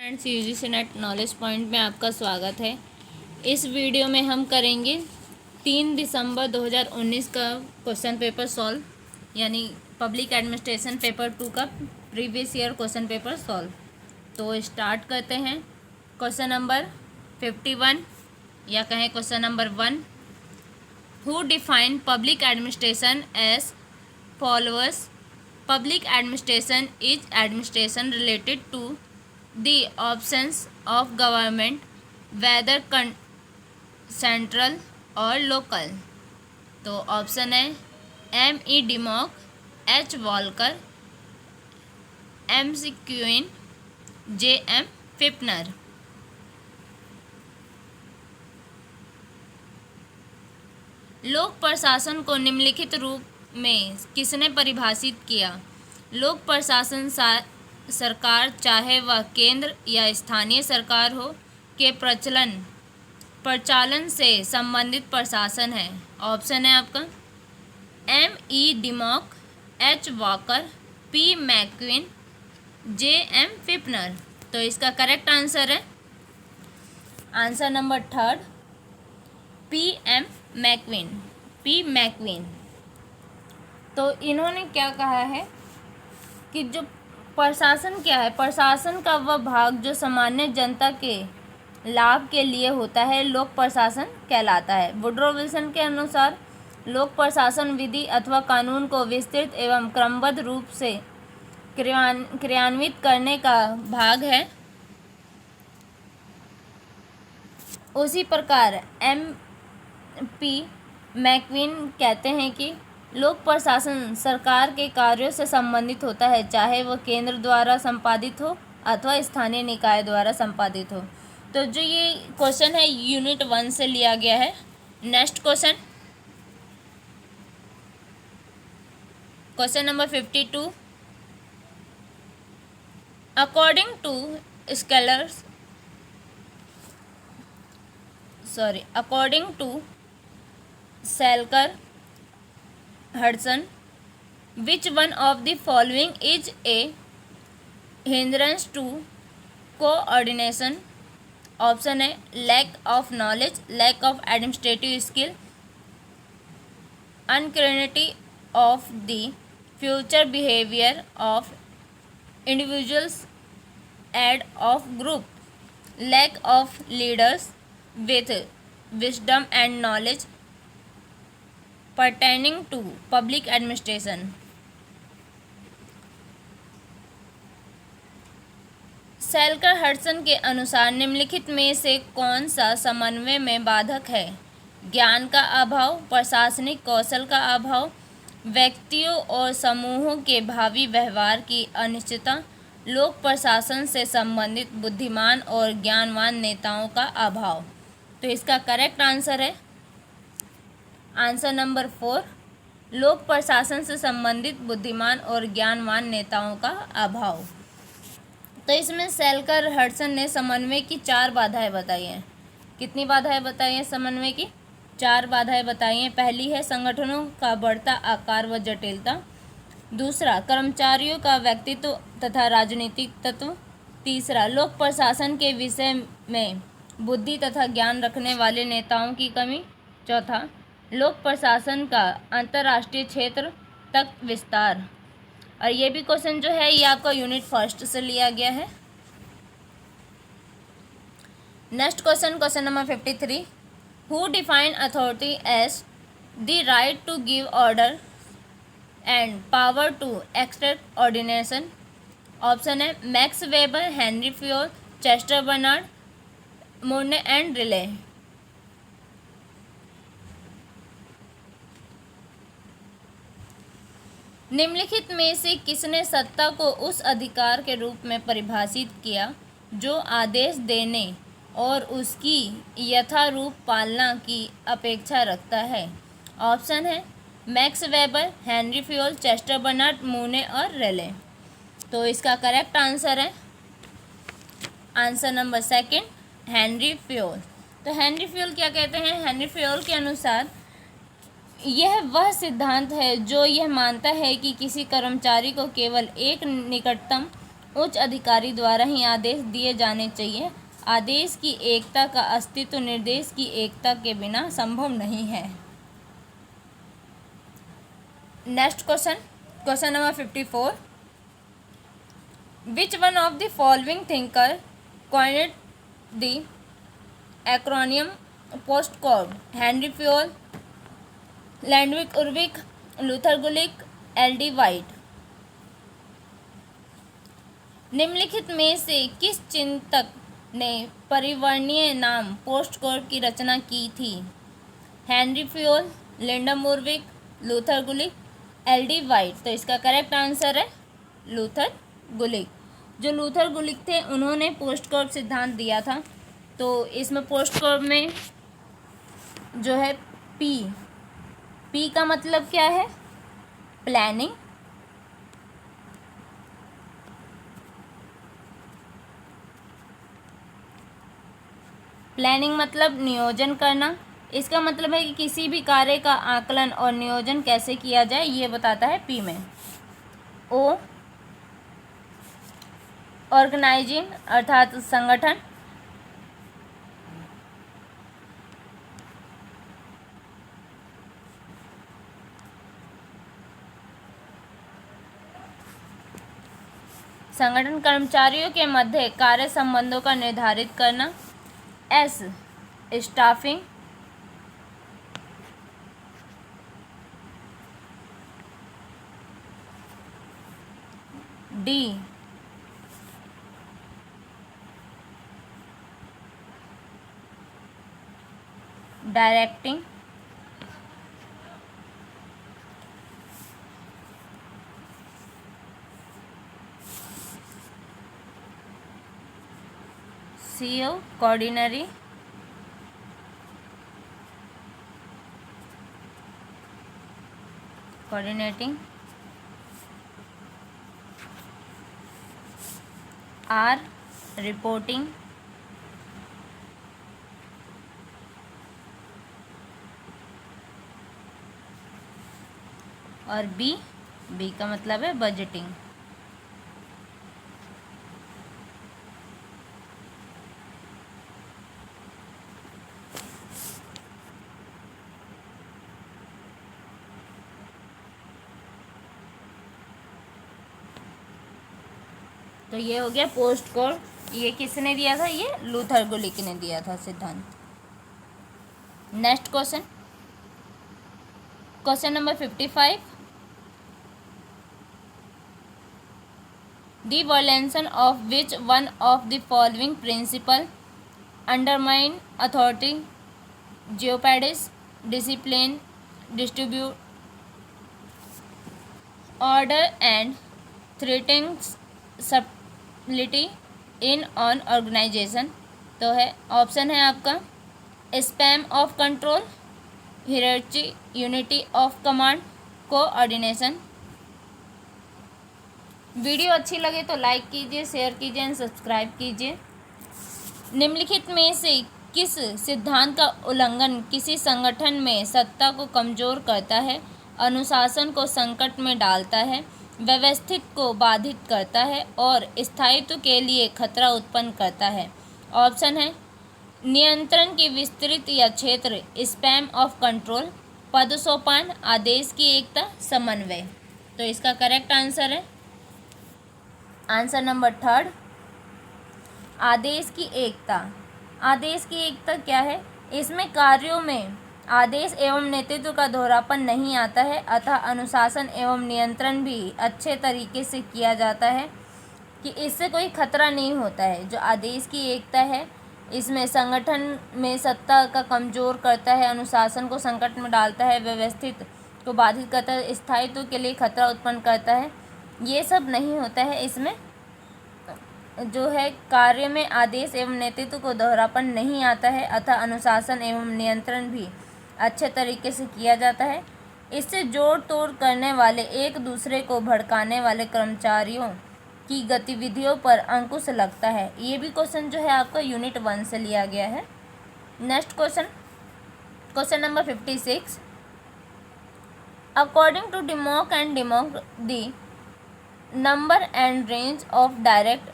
Friends, UGC net knowledge point में आपका स्वागत है। इस वीडियो में हम करेंगे 3 दिसंबर 2019 का क्वेश्चन पेपर सॉल्व, यानी पब्लिक एडमिनिस्ट्रेशन पेपर 2 का previous year question paper solve. तो स्टार्ट करते हैं। क्वेश्चन नंबर 51 या कहें question number 1। Who define public administration as followers. Public administration is administration related to the options of government, whether central or local। तो option है M.E. डिमॉक, H. Volker, M.C. Queen, J.M. फिपनर। लोक प्रशासन को निम्नलिखित रूप में किसने परिभाषित किया। लोक प्रशासन सरकार, चाहे वह केंद्र या स्थानीय सरकार हो, के प्रचालन से संबंधित प्रशासन है। ऑप्शन है आपका M.E. डिमॉक, H. Walker, P. मैक्विन, J.M. फिपनर। तो इसका करेक्ट आंसर है आंसर नंबर 3 P.M. मैक्विन। तो इन्होंने क्या कहा है कि जो प्रशासन क्या है, प्रशासन का वह भाग जो सामान्य जनता के लाभ के लिए होता है, लोक प्रशासन कहलाता है। वुड्रो विल्सन के अनुसार लोक प्रशासन विधि अथवा कानून को विस्तृत एवं क्रमबद्ध रूप से क्रियान्वित करने का भाग है। उसी प्रकार M.P. मैक्विन कहते हैं कि लोक प्रशासन सरकार के कार्यों से संबंधित होता है, चाहे वह केंद्र द्वारा संपादित हो अथवा स्थानीय निकाय द्वारा संपादित हो। तो जो ये क्वेश्चन है यूनिट 1 से लिया गया है। Next question number 52। According to Selker Hudson, which one of the following is a hindrance to coordination। Option है lack of knowledge, lack of administrative skill, अनक्रेडिटी of the future behaviour of individuals and of group, lack of leaders with wisdom and knowledge pertaining to public administration। Selker Hudson के अनुसार निम्नलिखित में से कौन सा समन्वय में बाधक है। ज्ञान का अभाव, प्रशासनिक कौशल का अभाव, व्यक्तियों और समूहों के भावी व्यवहार की अनिश्चितता, लोक प्रशासन से संबंधित बुद्धिमान और ज्ञानवान नेताओं का अभाव। तो इसका करेक्ट आंसर है आंसर नंबर 4 लोक प्रशासन से संबंधित बुद्धिमान और ज्ञानवान नेताओं का अभाव। तो इसमें सेल्कर हडसन ने समन्वय की 4 बाधाएं बताई हैं। कितनी बाधाएं बताई हैं? समन्वय की 4 बाधाएं बताई हैं। पहली है संगठनों का बढ़ता आकार व जटिलता। दूसरा, कर्मचारियों का व्यक्तित्व तथा राजनीतिक तत्व। तीसरा, लोक प्रशासन के विषय में बुद्धि तथा ज्ञान रखने वाले नेताओं की कमी। चौथा, लोक प्रशासन का अंतर्राष्ट्रीय क्षेत्र तक विस्तार। और ये भी क्वेश्चन जो है ये आपका यूनिट 1 से लिया गया है। Next question number 53। Who define authority as the right to give order and power to extract ordination. Option है Max Weber, Henri Fayol, Chester Barnard, मोर्ने एंड रिले। निम्नलिखित में से किसने सत्ता को उस अधिकार के रूप में परिभाषित किया जो आदेश देने और उसकी यथारूप पालना की अपेक्षा रखता है। ऑप्शन है Max Weber, Henri Fayol, Chester Barnard, Mooney और रेले। तो इसका करेक्ट आंसर है आंसर नंबर 2 हेनरी फ्योल। तो हेनरी फ्योल क्या कहते हैं? हेनरी फ्योल के अनुसार यह वह सिद्धांत है जो यह मानता है कि किसी कर्मचारी को केवल एक निकटतम उच्च अधिकारी द्वारा ही आदेश दिए जाने चाहिए। आदेश की एकता का अस्तित्व निर्देश की एकता के बिना संभव नहीं है। Next question, question number 54। Which one of the following thinker coined the acronym postcode? Henri Fayol, Lyndall Urwick, Luther Gulick, L D. White. निम्नलिखित में से किस चिंतक ने परिवर्णीय नाम पोस्टकोड की रचना की थी? Henry Fayol, लिंडम उर्विक, Luther Gulick, L D. White. तो इसका करेक्ट आंसर है लूथर गुलिक। जो लूथर गुलिक थे उन्होंने पोस्टकोड सिद्धांत दिया था। तो इसमें पोस्टकोड में जो है पी का मतलब क्या है? प्लानिंग। प्लानिंग मतलब नियोजन करना। इसका मतलब है कि किसी भी कार्य का आकलन और नियोजन कैसे किया जाए, ये बताता है पी में। ओ, ऑर्गेनाइजिंग अर्थात संगठन। संगठन कर्मचारियों के मध्य कार्य संबंधों का निर्धारित करना। S, staffing. D, directing. CO, coordinating. Coordinating. R, reporting. और बी का मतलब है बजटिंग। तो ये हो गया पोस्ट कोड। ये किसने दिया था? ये लूथर गुलिक ने दिया था सिद्धांत। Next question, question number 55। The violation of which one of the following principle undermine authority, jeopardize discipline, distribute order and threatens stability in an organization? तो है ऑप्शन है आपका span of control, hierarchy, unity of command, coordination. Video अच्छी लगे तो like कीजिए, share कीजिए and subscribe कीजिए। निम्नलिखित में से किस सिद्धांत का उल्लंघन किसी संगठन में सत्ता को कमजोर करता है, अनुशासन को संकट में डालता है, व्यवस्थित को बाधित करता है और स्थायित्व के लिए खतरा उत्पन्न करता है? ऑप्शन है नियंत्रण की विस्तृत या क्षेत्र, स्पैम ऑफ कंट्रोल, पदसोपान, आदेश की एकता, समन्वय। तो इसका करेक्ट आंसर है आंसर नंबर 3, आदेश की एकता। आदेश की एकता क्या है? इसमें कार्यों में आदेश एवं नेतृत्व का दोहरापन नहीं आता है, अतः अनुशासन एवं नियंत्रण भी अच्छे तरीके से किया जाता है कि इससे कोई खतरा नहीं होता है। जो आदेश की एकता है इसमें संगठन में सत्ता का कमजोर करता है, अनुशासन को संकट में डालता है, व्यवस्थित को बाधित करता है, स्थायित्व के लिए खतरा उत्पन्न करता है, ये सब नहीं होता है। इसमें जो है कार्य में आदेश एवं नेतृत्व को दोहरापन नहीं आता है, अतः अनुशासन एवं नियंत्रण भी अच्छे तरीके से किया जाता है। इससे जोड़ तोड़ करने वाले, एक दूसरे को भड़काने वाले कर्मचारियों की गतिविधियों पर अंकुश लगता है। ये भी क्वेश्चन जो है आपका यूनिट 1 से लिया गया है। Next question, question number 56। According to Dimock and Dimock the number and range of direct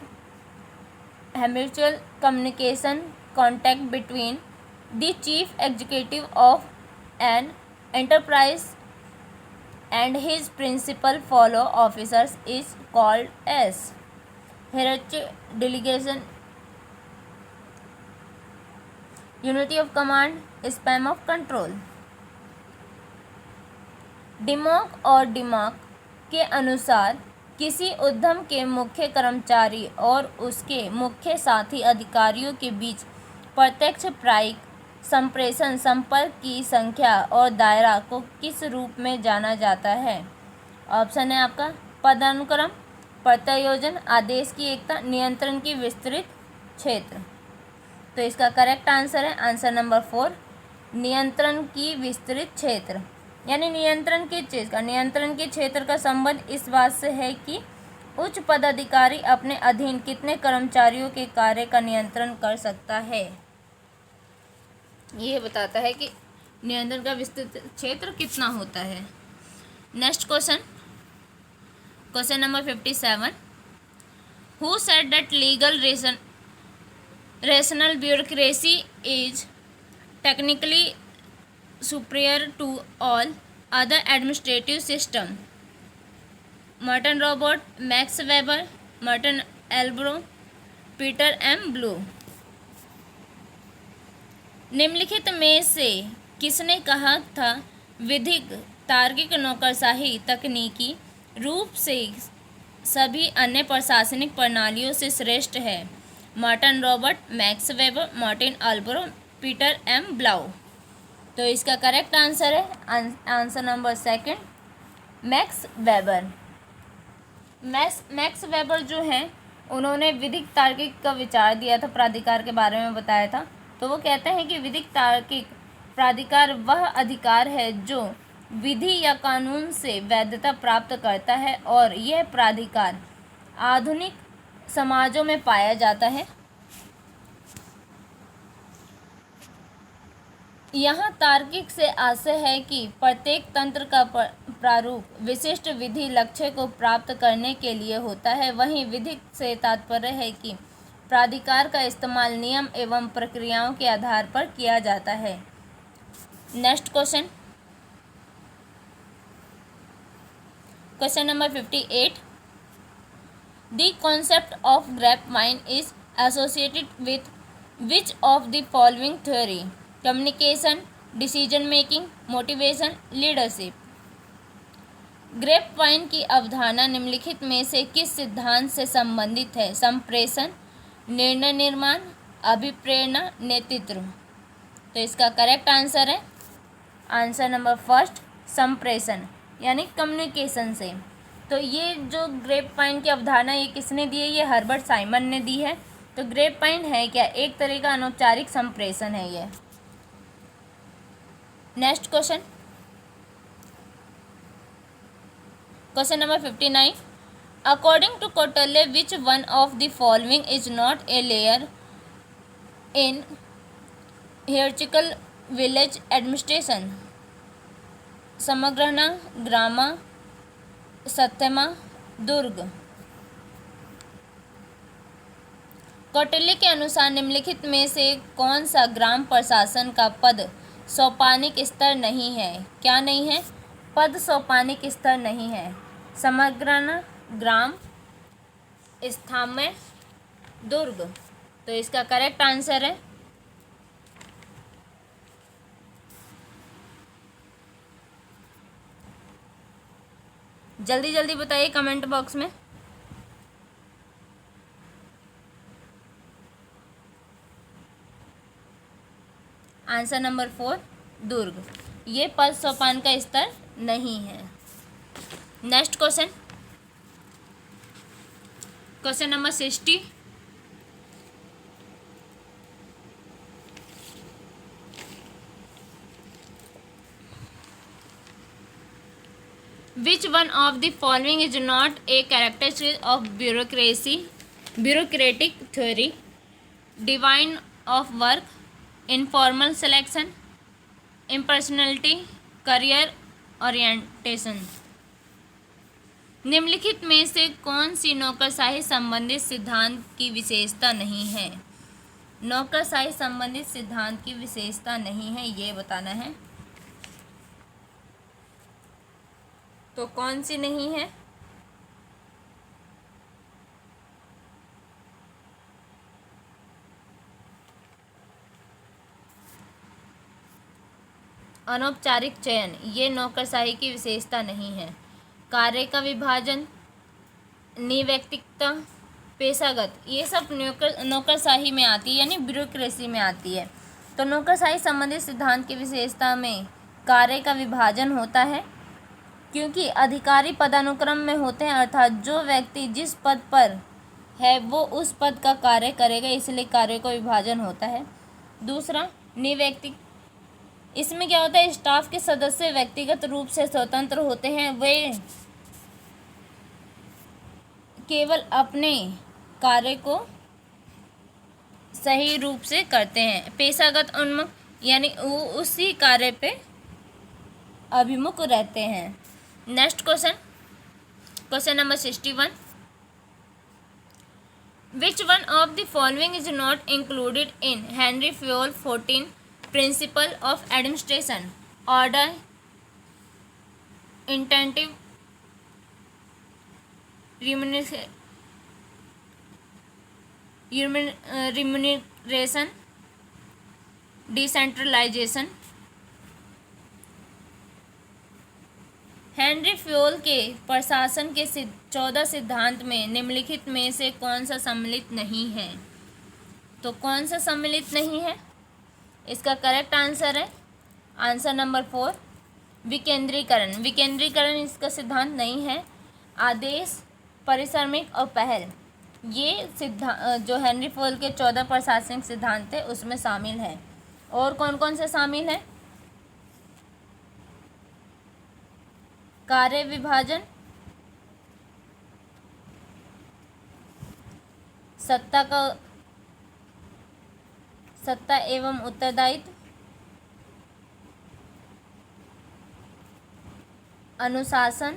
habitual communication contact between the chief executive of an enterprise and his principal follow officers is called as hierarchy, delegation, unity of command, span of control। डिमॉक और डिमाक के अनुसार किसी उद्यम के मुख्य कर्मचारी और उसके मुख्य साथी अधिकारियों के बीच प्रत्यक्ष प्रायिक संप्रेषण संपर्क की संख्या और दायरा को किस रूप में जाना जाता है? ऑप्शन है आपका पदानुक्रम, प्रत्यायोजन, आदेश की एकता, नियंत्रण की विस्तृत क्षेत्र। तो इसका करेक्ट आंसर है आंसर नंबर 4, नियंत्रण की विस्तृत क्षेत्र। यानी नियंत्रण के क्षेत्र का संबंध इस बात से है कि उच्च पदाधिकारी अपने अधीन कितने कर्मचारियों के कार्य का नियंत्रण कर सकता है, ये बताता है कि नियंत्रण का विस्तृत क्षेत्र कितना होता है। Next question number 57, who said that legal rational bureaucracy is technically superior to all other administrative system? Merton Robert, Max Weber, Merton Albrow, Peter M Blau. निम्नलिखित में से किसने कहा था विधिक तार्किक नौकरशाही तकनीकी रूप से सभी अन्य प्रशासनिक प्रणालियों से श्रेष्ठ है? Merton Robert, Max Weber, Martin Albrow, Peter M Blau. तो इसका करेक्ट आंसर है answer number 2, Max Weber. Max Weber जो हैं उन्होंने विधिक तार्किक का विचार दिया था, प्राधिकार के बारे में बताया था। तो वो कहते हैं कि विधिक तार्किक प्राधिकार वह अधिकार है जो विधि या कानून से वैधता प्राप्त करता है और यह प्राधिकार आधुनिक समाजों में पाया जाता है। यहाँ तार्किक से आशय है कि प्रत्येक तंत्र का प्रारूप विशिष्ट विधि लक्ष्य को प्राप्त करने के लिए होता है। वहीं विधिक से तात्पर्य है कि प्राधिकार का इस्तेमाल नियम एवं प्रक्रियाओं के आधार पर किया जाता है। Next question number 58, The concept of grapevine is associated with which of the following theory? Communication, decision making, motivation, leadership। Grapevine की अवधारणा निम्नलिखित में से किस सिद्धांत से संबंधित है? संप्रेषण, निर्णय निर्माण, अभिप्रेरणा, नेतृत्व। तो इसका करेक्ट आंसर है आंसर नंबर 1, संप्रेषण यानी कम्युनिकेशन से। तो ये जो ग्रेपवाइन की अवधारणा ये किसने दी है? ये हर्बर्ट साइमन ने दी है। तो ग्रेपवाइन है क्या? एक तरह का अनौपचारिक संप्रेषण है ये। Next question number 59, according to Kautilya which one of the following is not a layer in hierarchical village administration? समग्रना, ग्रामा, सत्यमा, दुर्ग। कौटिल्य के अनुसार निम्नलिखित में से कौन सा ग्राम प्रशासन का पद सोपानिक स्तर नहीं है? क्या नहीं है? पद सोपानिक स्तर नहीं है। समग्रना, ग्राम, स्थाम्य, दुर्ग। तो इसका करेक्ट आंसर है जल्दी जल्दी बताइए कमेंट बॉक्स में। आंसर नंबर 4, दुर्ग। ये पद सोपान का स्तर नहीं है। Next question number 60, Which one of the following is not a characteristic of bureaucratic theory? Divine of work, informal selection, impersonality, career orientation। निम्नलिखित में से कौन सी नौकरशाही संबंधित सिद्धांत की विशेषता नहीं है? नौकरशाही संबंधित सिद्धांत की विशेषता नहीं है, ये बताना है। तो कौन सी नहीं है? अनौपचारिक चयन, ये नौकरशाही की विशेषता नहीं है। कार्य का विभाजन, निव्यक्तिकता, पेशागत, ये सब नौकरशाही में आती है, यानी ब्यूरोक्रेसी में आती है। तो नौकरशाही संबंधित सिद्धांत की विशेषता में कार्य का विभाजन होता है, क्योंकि अधिकारी पदानुक्रम में होते हैं, अर्थात जो व्यक्ति जिस पद पर है वो उस पद का कार्य करेगा, इसलिए कार्य का विभाजन होता है। दूसरा, निव्यक्तिक, इसमें क्या होता है, स्टाफ के सदस्य व्यक्तिगत रूप से स्वतंत्र होते हैं, वे केवल अपने कार्य को सही रूप से करते हैं। पेशागत उन्मुख, यानी वो उसी कार्य पे अभिमुख रहते हैं। Next question, question number 61, which one of the following is not included in Henri Fayol 14 principle of administration? Order, incentive, remuneration, decentralisation. Henri Fayol के प्रशासन के 14 सिद्धांत में निम्नलिखित में से कौन सा सम्मिलित नहीं है? तो कौन सा सम्मिलित नहीं है? इसका करेक्ट आंसर है आंसर नंबर 4, विकेंद्रीकरण। विकेंद्रीकरण इसका सिद्धांत नहीं है। आदेश, परिश्रमिक और पहल, ये सिद्धांत जो हेनरी फ्योल के 14 प्रशासनिक सिद्धांत थे उसमें शामिल है। और कौन कौन से शामिल है? कार्य विभाजन, सत्ता एवं उत्तरदायित्व, अनुशासन,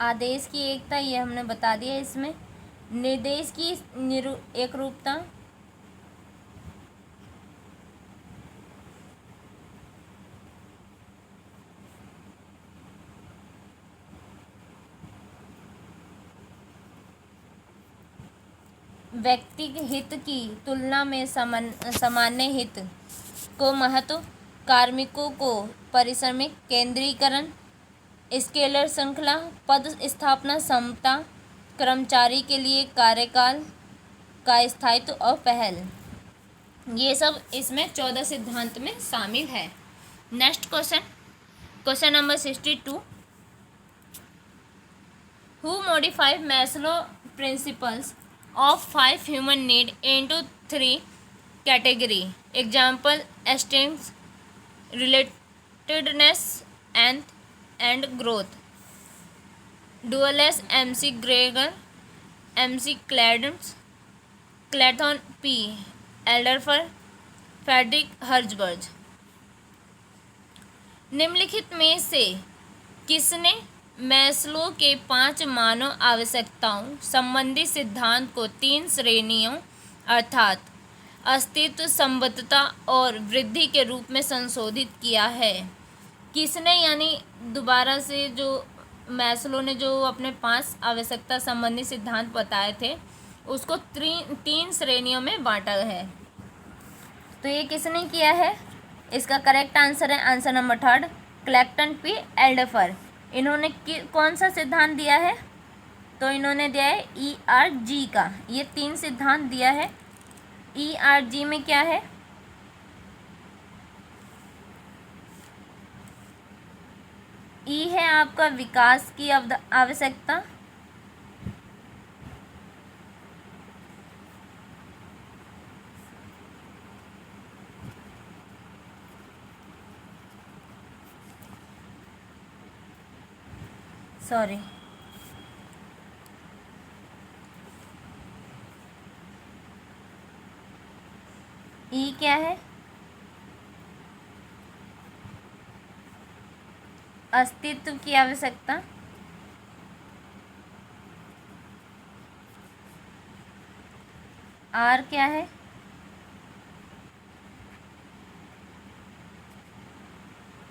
आदेश की एकता, ये हमने बता दिया। इसमें निर्देश की एकरूपता, व्यक्ति हित की तुलना में सामान्य हित को महत्व, कार्मिकों को परिश्रमिक केंद्रीकरण, स्केलर श्रृंखला, पद स्थापना समता, कर्मचारी के लिए कार्यकाल का स्थायित्व और पहल, ये सब इसमें 14 सिद्धांत में शामिल है। Next question, question number 62, who modified Maslow principles of 5 human need into 3 category? Example, esteems, relatedness and growth. Dulles, MC Greger, MC Clayton P. Alderfer, Frederick Herzberg। निम्नलिखित में से किसने मैस्लो के 5 मानव आवश्यकताओं संबंधी सिद्धांत को 3 श्रेणियों अर्थात अस्तित्व, संबद्धता और वृद्धि के रूप में संशोधित किया है? किसने, यानी दोबारा से जो मैस्लो ने जो अपने 5 आवश्यकता संबंधी सिद्धांत बताए थे उसको 3 श्रेणियों में बांटा है। तो ये किसने किया है? इसका करेक्ट आंसर है आंसर नंबर 3, क्लैक्टन पी एल्डरफर। इन्होंने कौन सा सिद्धांत दिया है? तो इन्होंने दिया है ERG का। ये 3 सिद्धांत दिया है। ERG में क्या है? E है आपका विकास की आवश्यकता, सॉरी, ई क्या है? अस्तित्व की आवश्यकता। आर क्या है?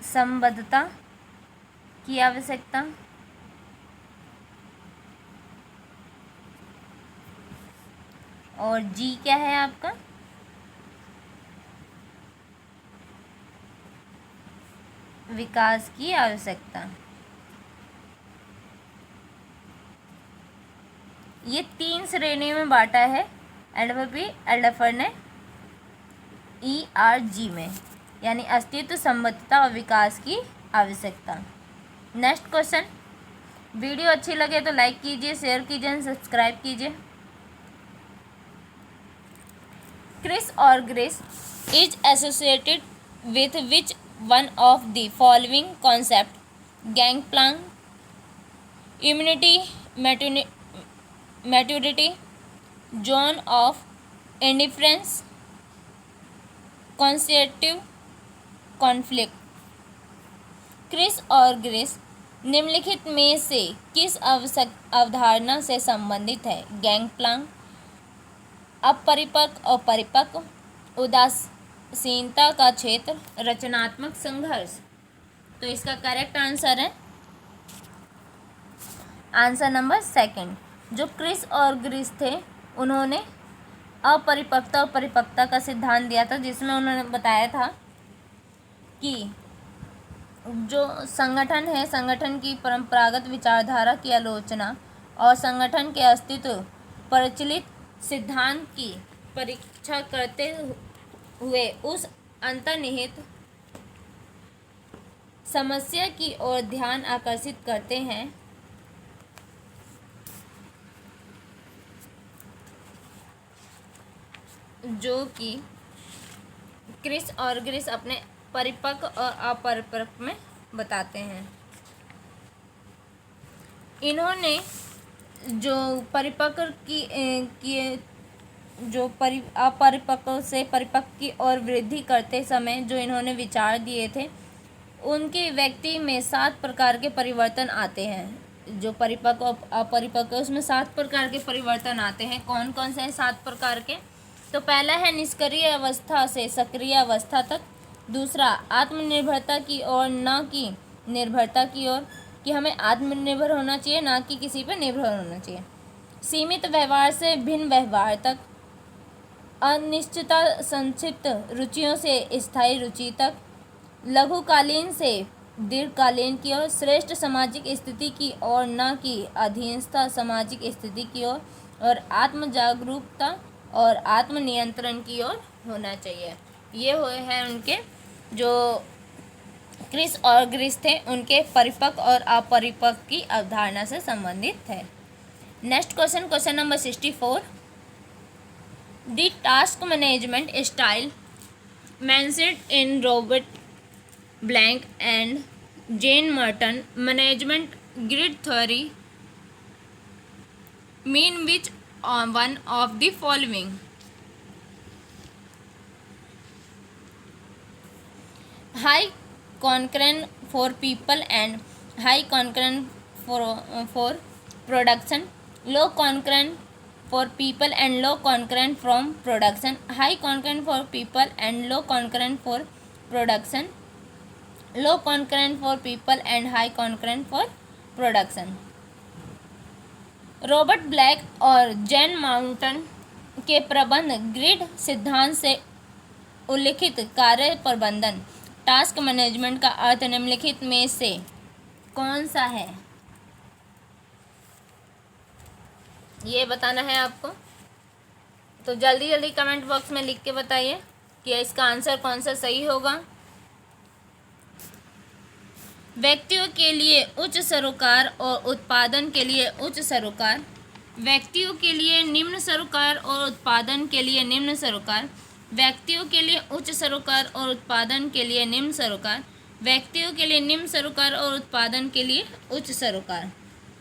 संबद्धता की आवश्यकता। और जी क्या है आपका? विकास की आवश्यकता। ये 3 श्रेणी में बांटा है एडवर्बी एल्डरफर्ड ने ERG में, यानी अस्तित्व, संबद्धता और विकास की आवश्यकता। Next question. वीडियो अच्छी लगे तो लाइक कीजिए, शेयर कीजिए एंड सब्सक्राइब कीजिए। Chris Argyris is associated with which one of the following concept? Gangplank, immunity, maturity, zone of indifference, conceptive conflict. Chris Argyris निम्नलिखित में से किस अवधारणा से संबंधित है? गैंगप्लांग, अपरिपक्व और परिपक्व, उदासीनता का क्षेत्र, रचनात्मक संघर्ष। तो इसका करेक्ट आंसर है आंसर नंबर सेकंड। जो क्रिस और ग्रेस थे उन्होंने अपरिपक्वता और परिपक्वता का सिद्धांत दिया था, जिसमें उन्होंने बताया था कि जो संगठन है, संगठन की परंपरागत विचारधारा की आलोचना और संगठन के अस्तित्व प्रचलित सिद्धांत की परीक्षा करते हुए उस अंतर्निहित समस्या की ओर ध्यान आकर्षित करते हैं जो कि क्रिस और ग्रेस अपने परिपक्व और अपरिपक्व में बताते हैं। इन्होंने जो परिपक्व की जो अपरिपक्व से परिपक्व की ओर वृद्धि करते समय जो इन्होंने विचार दिए थे, उनके व्यक्ति में 7 प्रकार के परिवर्तन आते हैं। जो परिपक्व और अपरिपक्व उसमें 7 प्रकार के परिवर्तन आते हैं। कौन कौन से हैं 7 प्रकार के? तो पहला है निष्क्रिय अवस्था से सक्रिय अवस्था तक। दूसरा, आत्मनिर्भरता की ओर न कि निर्भरता की ओर, कि हमें आत्मनिर्भर होना चाहिए ना कि किसी पर निर्भर होना चाहिए। सीमित व्यवहार से भिन्न व्यवहार तक। अनिश्चितता संक्षिप्त रुचियों से स्थायी रुचि तक। लघुकालीन से दीर्घकालीन की ओर। श्रेष्ठ सामाजिक स्थिति की ओर न कि अधीनस्थ सामाजिक स्थिति की ओर। और आत्म जागरूकता और आत्मनियंत्रण की ओर होना चाहिए। ये हुए हैं उनके जो क्रिस और ग्रेस थे, उनके परिपक्व और अपरिपक्व की अवधारणा से संबंधित है। Next question, question number 64। The task management style mentioned in Robert Blank and Jane Merton management grid theory mean which one of the following? High concurrent for people and high concurrent for production. Low concurrent for people and low concurrent from production. High concurrent for people and low concurrent for production. Low concurrent for people and high concurrent for production. Robert black और Jain mountain के प्रबंध grid सिद्धांत से उल्लिखित कार्य प्रबंधन task management का अर्थ निम्नलिखित में से कौन सा है? ये बताना है आपको। तो जल्दी जल्दी कमेंट बॉक्स में लिख के बताइए कि इसका आंसर कौन सा सही होगा। व्यक्तियों के लिए उच्च सरोकार और उत्पादन के लिए उच्च सरोकार। व्यक्तियों के लिए निम्न सरोकार और उत्पादन के लिए निम्न सरोकार। व्यक्तियों के लिए उच्च सरोकार और उत्पादन के लिए निम्न सरोकार। व्यक्तियों के लिए निम्न सरोकार और उत्पादन के लिए उच्च सरोकार।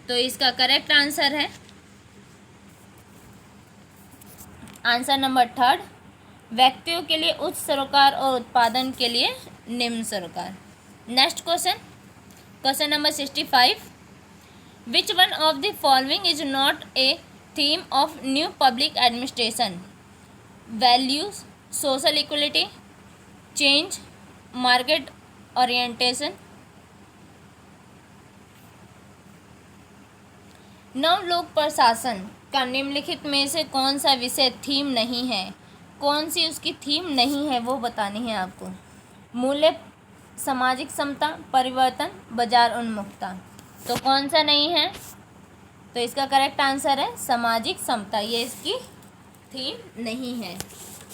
तो इसका करेक्ट आंसर है आंसर नंबर थर्ड, व्यक्तियों के लिए उच्च सरोकार और उत्पादन के लिए निम्न सरोकार। Next question, question number 65, which one of the following is not A theme of new public administration? Values, social equality, change, market orientation. नव लोक प्रशासन का निम्नलिखित में से कौन सा विषय थीम नहीं है? कौन सी उसकी थीम नहीं है वो बतानी है आपको। मूल्य, सामाजिक समता, परिवर्तन, बाजार उन्मुखता। तो कौन सा नहीं है? तो इसका करेक्ट आंसर है सामाजिक समता, ये इसकी थीम नहीं है।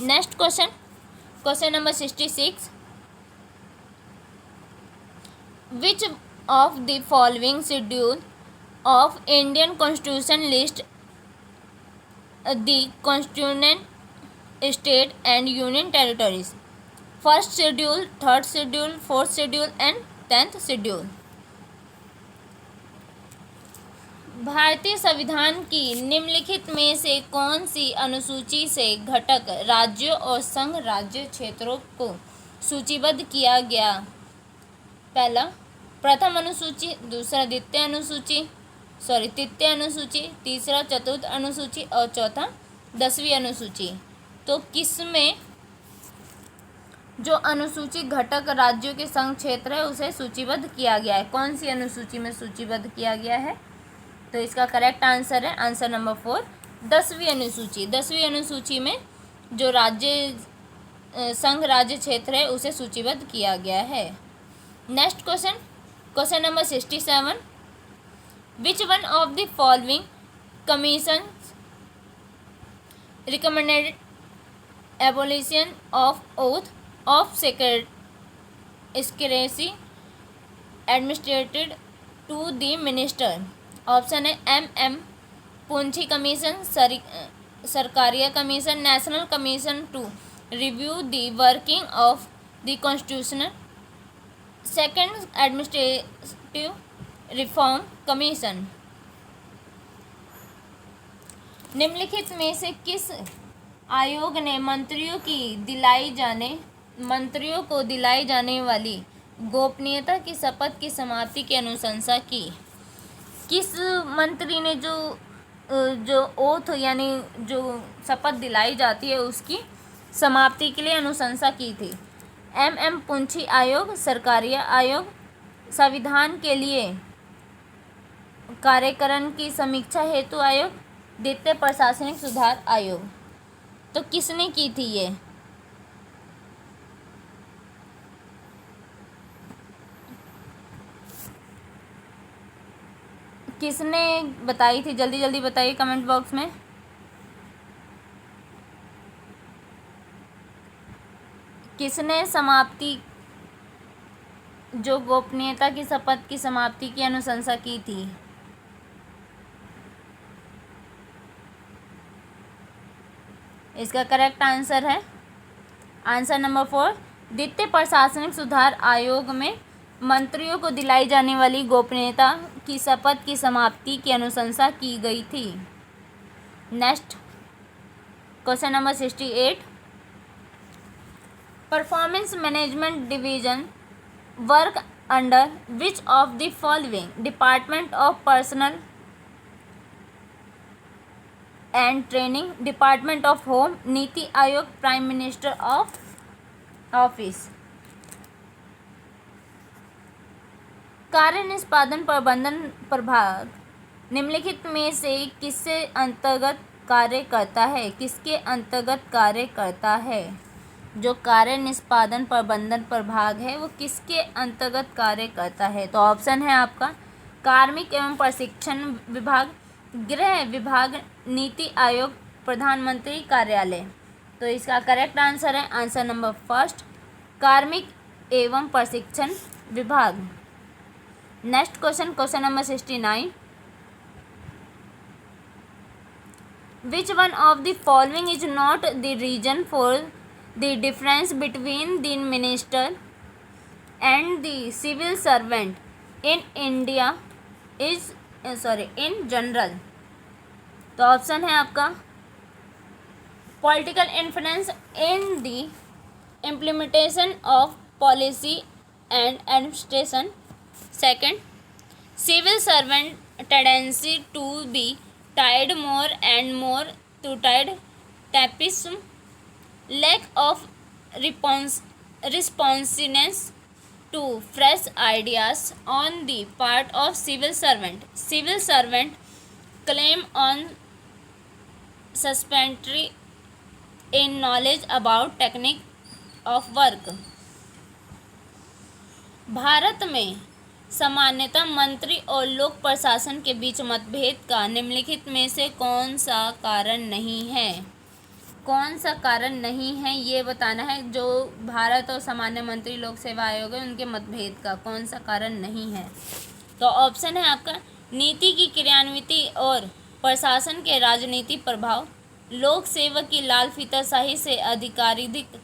Next question, question number 66, which of the following schedule of Indian Constitution list the constituent state and union territories? First schedule, third schedule, fourth schedule and 10th schedule। भारतीय संविधान की निम्नलिखित में से कौन सी अनुसूची से घटक राज्यों और संघ राज्य क्षेत्रों को सूचीबद्ध किया गया? पहला प्रथम अनुसूची, दूसरा द्वितीय अनुसूची, तृतीय अनुसूची, तीसरा चतुर्थ अनुसूची और चौथा 10वीं अनुसूची। तो किसमें जो अनुसूची घटक राज्यों के संघ क्षेत्र है उसे सूचीबद्ध किया गया है? कौन सी अनुसूची में सूचीबद्ध किया गया है? तो इसका करेक्ट आंसर है आंसर नंबर 4, 10वीं अनुसूची। 10वीं अनुसूची में जो राज्य संघ राज्य क्षेत्र है उसे सूचीबद्ध किया गया है। Next question, question number 67, which one of the following commissions recommended abolition of oath of secrecy administered to the minister? Option है MM Punchhi commission, Sarkaria commission, national commission to review the working of the constitutional, second administrative reform commission. निम्नलिखित में से किस आयोग ने मंत्रियों को दिलाई जाने वाली गोपनीयता की शपथ की समाप्ति की अनुशंसा की? किस मंत्री ने जो ओथ यानी जो शपथ दिलाई जाती है उसकी समाप्ति के लिए अनुशंसा की थी? MM पुंछी आयोग, सरकारिया आयोग, संविधान के लिए कार्यकरण की समीक्षा हेतु आयोग, द्वितीय प्रशासनिक सुधार आयोग। तो किसने की थी ये? किसने बताई थी? जल्दी जल्दी बताइए कमेंट बॉक्स में। किसने समाप्ति जो गोपनीयता की शपथ की समाप्ति की अनुशंसा की थी? इसका करेक्ट आंसर है आंसर नंबर 4, द्वितीय प्रशासनिक सुधार आयोग में मंत्रियों को दिलाई जाने वाली गोपनीयता की शपथ की समाप्ति की अनुशंसा की गई थी। Next question number 68, performance management division work under which of the following? Department of personal and training, department of home, NITI Aayog, prime minister of office. कार्य निष्पादन प्रबंधन प्रभाग निम्नलिखित में से किसके अंतर्गत कार्य करता है? किसके अंतर्गत कार्य करता है? जो कार्य निष्पादन प्रबंधन प्रभाग है वो किसके अंतर्गत कार्य करता है? तो ऑप्शन है आपका कार्मिक एवं प्रशिक्षण विभाग, गृह विभाग, नीति आयोग, प्रधानमंत्री कार्यालय। तो इसका करेक्ट आंसर है आंसर नंबर 1, कार्मिक एवं प्रशिक्षण विभाग। Next question, question number 69, which one of the following is not the reason for the difference between the minister and the civil servant in India is in general। तो option है आपका political influence in the implementation of policy and administration. Second, civil servant tendency to be tied more and more to tied tapism, lack of responsiveness to fresh ideas on the part of civil servant। Civil servant claim on suspensory in knowledge about technique of work। Bharat में सामान्यतः मंत्री और लोक प्रशासन के बीच मतभेद का निम्नलिखित में से कौन सा कारण नहीं है? कौन सा कारण नहीं है ये बताना है। जो भारत और सामान्य मंत्री लोक सेवा आयोग है उनके मतभेद का कौन सा कारण नहीं है? तो ऑप्शन है आपका नीति की क्रियान्विति और प्रशासन के राजनीतिक प्रभाव, लोक सेवक की लाल फीताशाही से अधिकारिक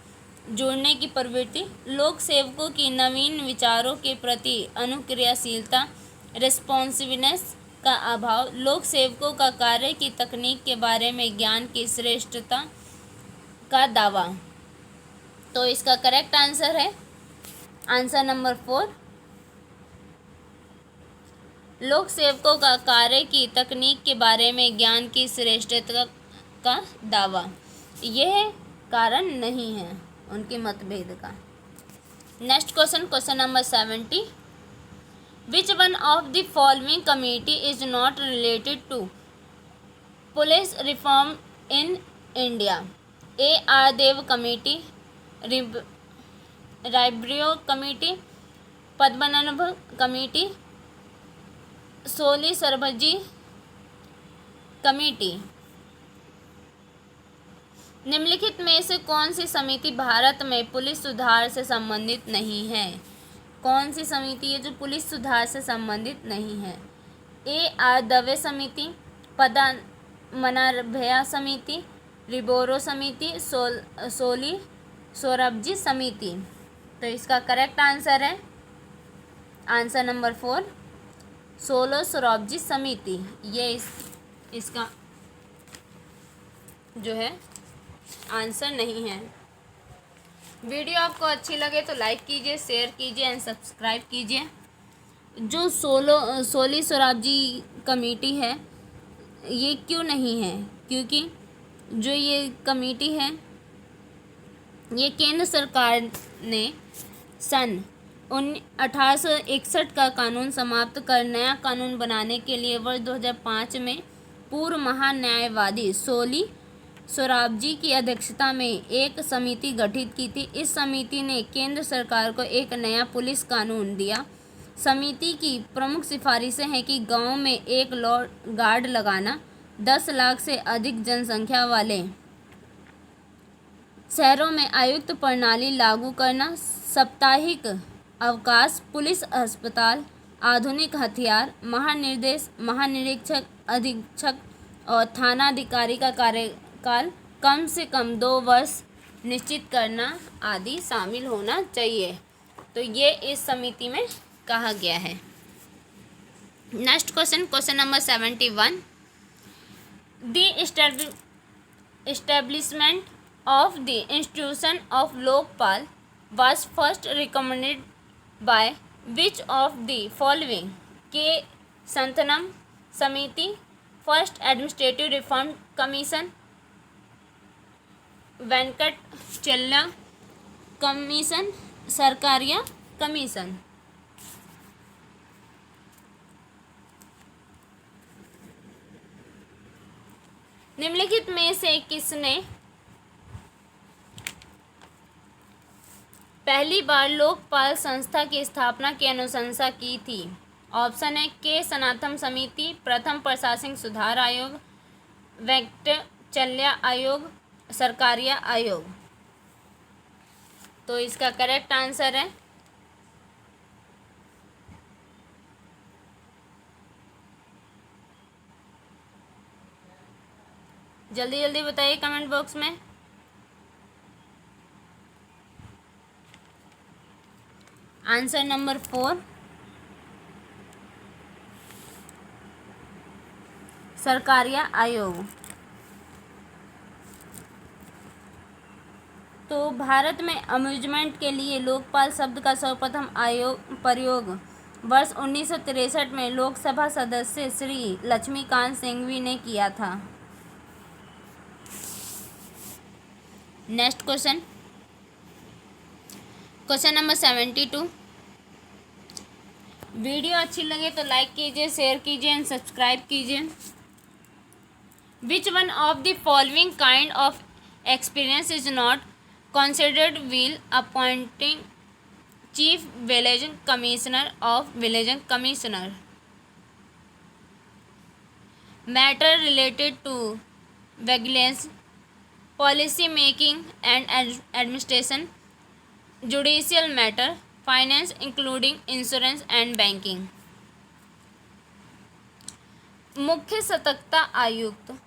जोड़ने की प्रवृत्ति, लोक सेवकों की नवीन विचारों के प्रति अनुक्रियाशीलता, रिस्पॉन्सिवनेस का अभाव, लोक सेवकों का कार्य की तकनीक के बारे में ज्ञान की श्रेष्ठता का दावा। तो इसका करेक्ट आंसर है आंसर नंबर 4, लोक सेवकों का कार्य की तकनीक के बारे में ज्ञान की श्रेष्ठता का दावा। यह कारण नहीं है उनके मतभेद का। Next question, question number 70, which one of the following committee is not related to police reform in India? A R Dev committee, Ribeiro committee, Padmanabha committee, Soli Sorabjee committee. निम्नलिखित में से कौन सी समिति भारत में पुलिस सुधार से संबंधित नहीं है? कौन सी समिति है जो पुलिस सुधार से संबंधित नहीं है? ए आर दवे समिति, पद्मनाभया समिति, रिबोरो समिति, सोली सोराबजी समिति। तो इसका करेक्ट आंसर है आंसर नंबर 4, सोलो सोराबजी समिति। ये इसका जो है आंसर नहीं है। वीडियो आपको अच्छी लगे तो लाइक कीजिए, शेयर कीजिए एंड सब्सक्राइब कीजिए। जो सोली सोराबजी कमेटी है ये क्यों नहीं है? क्योंकि जो ये कमेटी है ये केंद्र सरकार ने सन 1861 का कानून समाप्त कर नया कानून बनाने के लिए वर्ष 2005 में पूर्व महान्यायवादी सोली सोराबजी की अध्यक्षता में एक समिति गठित की थी। इस समिति ने केंद्र सरकार को एक नया पुलिस कानून दिया। समिति की प्रमुख सिफारिशें हैं कि गांव में एक लॉ गार्ड लगाना, 10 लाख से अधिक जनसंख्या वाले शहरों में आयुक्त प्रणाली लागू करना, साप्ताहिक अवकाश, पुलिस अस्पताल, आधुनिक हथियार, महानिर्देश, महानिरीक्षक, अधीक्षक और थानाधिकारी का कार्यकाल कम से कम 2 वर्ष निश्चित करना आदि शामिल होना चाहिए। तो ये इस समिति में कहा गया है। Next question, question number 71, the establishment of the institution of Lokpal was first recommended by which of the following? K. Santhanam Samiti, First Administrative Reform Commission, Venkat Chella Commission, Sarkaria commission. निम्नलिखित में से किसने पहली बार लोकपाल संस्था की स्थापना की अनुशंसा की थी? ऑप्शन है के सनातन समिति, प्रथम प्रशासनिक सुधार आयोग, वेंकटचल्या आयोग, सरकारिया आयोग। तो इसका करेक्ट आंसर है जल्दी जल्दी बताइए कमेंट बॉक्स में। आंसर नंबर 4 सरकारिया आयोग। तो भारत में अम्यूजमेंट के लिए लोकपाल शब्द का सर्वप्रथम प्रयोग वर्ष 1963 में लोकसभा सदस्य श्री लक्ष्मीकांत सिंघवी ने किया था। Next question, question number 72। Video अच्छी लगे तो लाइक कीजिए, शेयर कीजिए एंड सब्सक्राइब कीजिए। विच one of the following kind of experience is not considered while appointing chief village commissioner of village commissioner? Matter related to vigilance, policy making and administration, judicial matter, finance including insurance and banking. मुख्य सतर्कता आयुक्त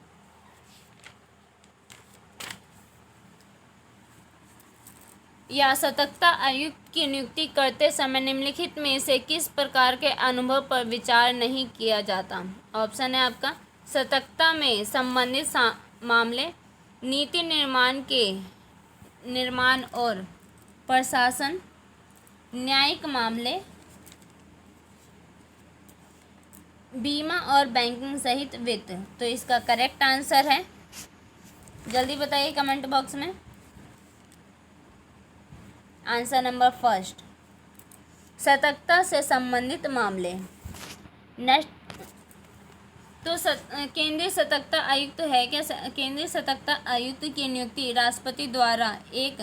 या सतर्कता आयुक्त की नियुक्ति करते समय निम्नलिखित में से किस प्रकार के अनुभव पर विचार नहीं किया जाता? ऑप्शन है आपका सतर्कता में संबंधित मामले, नीति निर्माण और प्रशासन, न्यायिक मामले, बीमा और बैंकिंग सहित वित्त। तो इसका करेक्ट आंसर है, जल्दी बताइए कमेंट बॉक्स में। आंसर नंबर फर्स्ट सतर्कता से संबंधित मामले। नेक्स्ट, तो केंद्रीय सतर्कता आयुक्त है क्या? केंद्रीय सतर्कता आयुक्त की नियुक्ति राष्ट्रपति द्वारा एक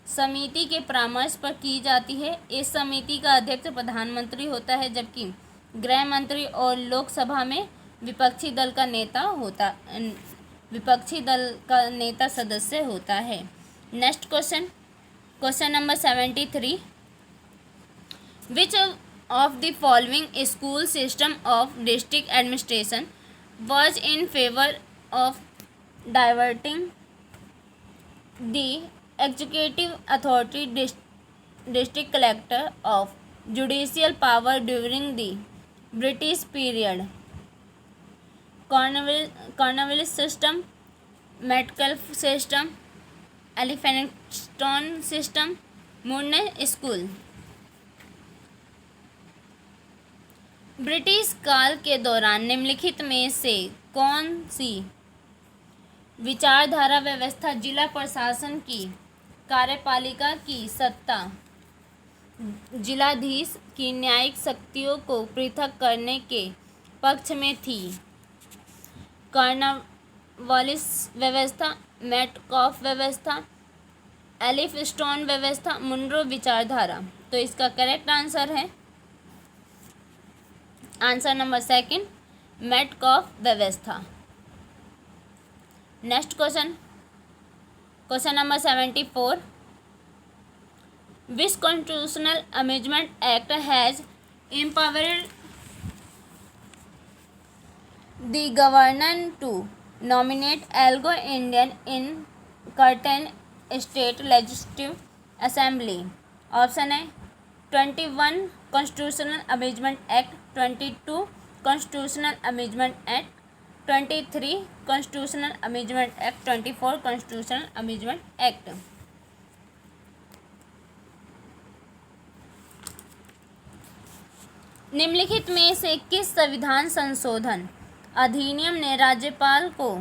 समिति के परामर्श पर की जाती है। इस समिति का अध्यक्ष प्रधानमंत्री होता है, जबकि गृह मंत्री और लोकसभा में विपक्षी दल का नेता सदस्य होता है। Next question, question number 73। Which of the following school system of district administration was in favor of diverting the executive authority district collector of judicial power during the British period? Cornwallis system, Metcalfe system, Elphinstone system, Mooney school। British काल के दौरान निम्नलिखित में से कौन सी विचारधारा व्यवस्था जिला प्रशासन की कार्यपालिका की सत्ता, जिलाधीश की न्यायिक शक्तियों को पृथक करने के पक्ष में थी? कॉर्नवालिस व्यवस्था, मेटकॉफ व्यवस्था, एलिफस्टोन व्यवस्था, मुनरो विचारधारा। तो इसका करेक्ट आंसर है आंसर नंबर सेकंड, मेटकॉफ व्यवस्था। Next question, question number 74। Which constitutional amendment act has empowered the governor to nominate Anglo Indian in certain state legislative assembly? Option है 21 constitutional amendment act, 22 constitutional amendment act, 23 constitutional amendment act, 24 constitutional amendment act. निम्नलिखित में से किस संविधान संशोधन अधिनियम ने राज्यपाल को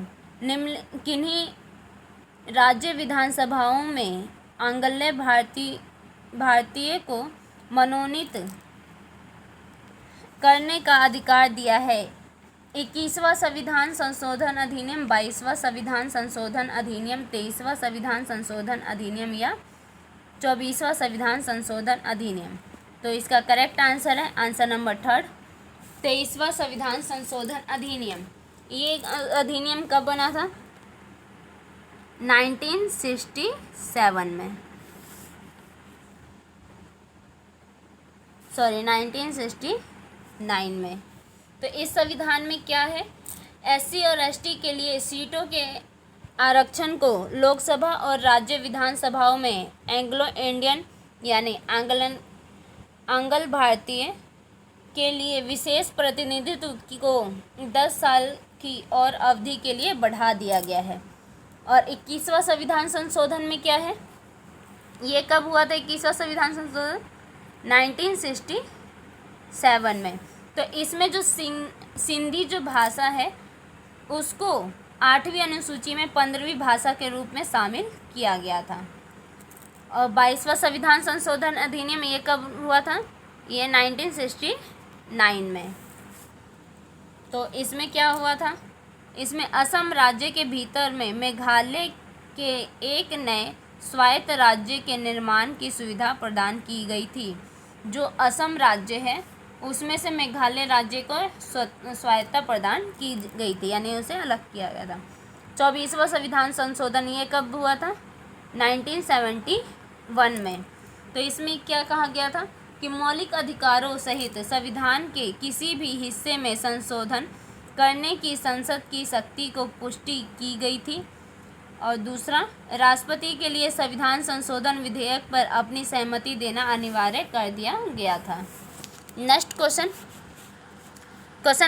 किन्हीं राज्य विधानसभाओं में आंग्लेय भारतीय को मनोनीत करने का अधिकार दिया है? 21वां संविधान संशोधन अधिनियम, 22वां संविधान संशोधन अधिनियम, 23वां संविधान संशोधन अधिनियम या 24वां संविधान संशोधन अधिनियम? तो इसका करेक्ट आंसर है आंसर नंबर थर्ड, 23वां संविधान संशोधन अधिनियम। ये अधिनियम कब बना था? 1967 में, 1969 में। तो इस संविधान में क्या है? एससी और एसटी के लिए सीटों के आरक्षण को लोकसभा और राज्य विधानसभाओं में एंग्लो इंडियन यानी आंग्ल भारतीय के लिए विशेष प्रतिनिधित्व को 10 साल की और अवधि के लिए बढ़ा दिया गया है। और 21वां संविधान संशोधन में क्या है, ये कब हुआ था 21वां संविधान संशोधन? 1967 में। तो इसमें जो सिंधी जो भाषा है उसको 8वीं अनुसूची में 15वीं भाषा के रूप में शामिल किया गया था। और 22वां संविधान संशोधन अधिनियम ये कब हुआ था? ये 1969 में। तो इसमें क्या हुआ था? इसमें असम राज्य के भीतर में मेघालय के एक नए स्वायत्त राज्य के निर्माण की सुविधा प्रदान की गई थी। जो असम राज्य है उसमें से मेघालय राज्य को स्वायत्तता प्रदान की गई थी, यानी उसे अलग किया गया था। 24वां संविधान संशोधन ये कब हुआ था? 1971 में। तो इसमें क्या कहा गया था कि मौलिक अधिकारों सहित संविधान के किसी भी हिस्से में संशोधन करने की संसद की शक्ति को पुष्टि की गई थी। और दूसरा, राष्ट्रपति के लिए संविधान संशोधन विधेयक पर अपनी सहमति देना अनिवार्य कर दिया गया था। Next question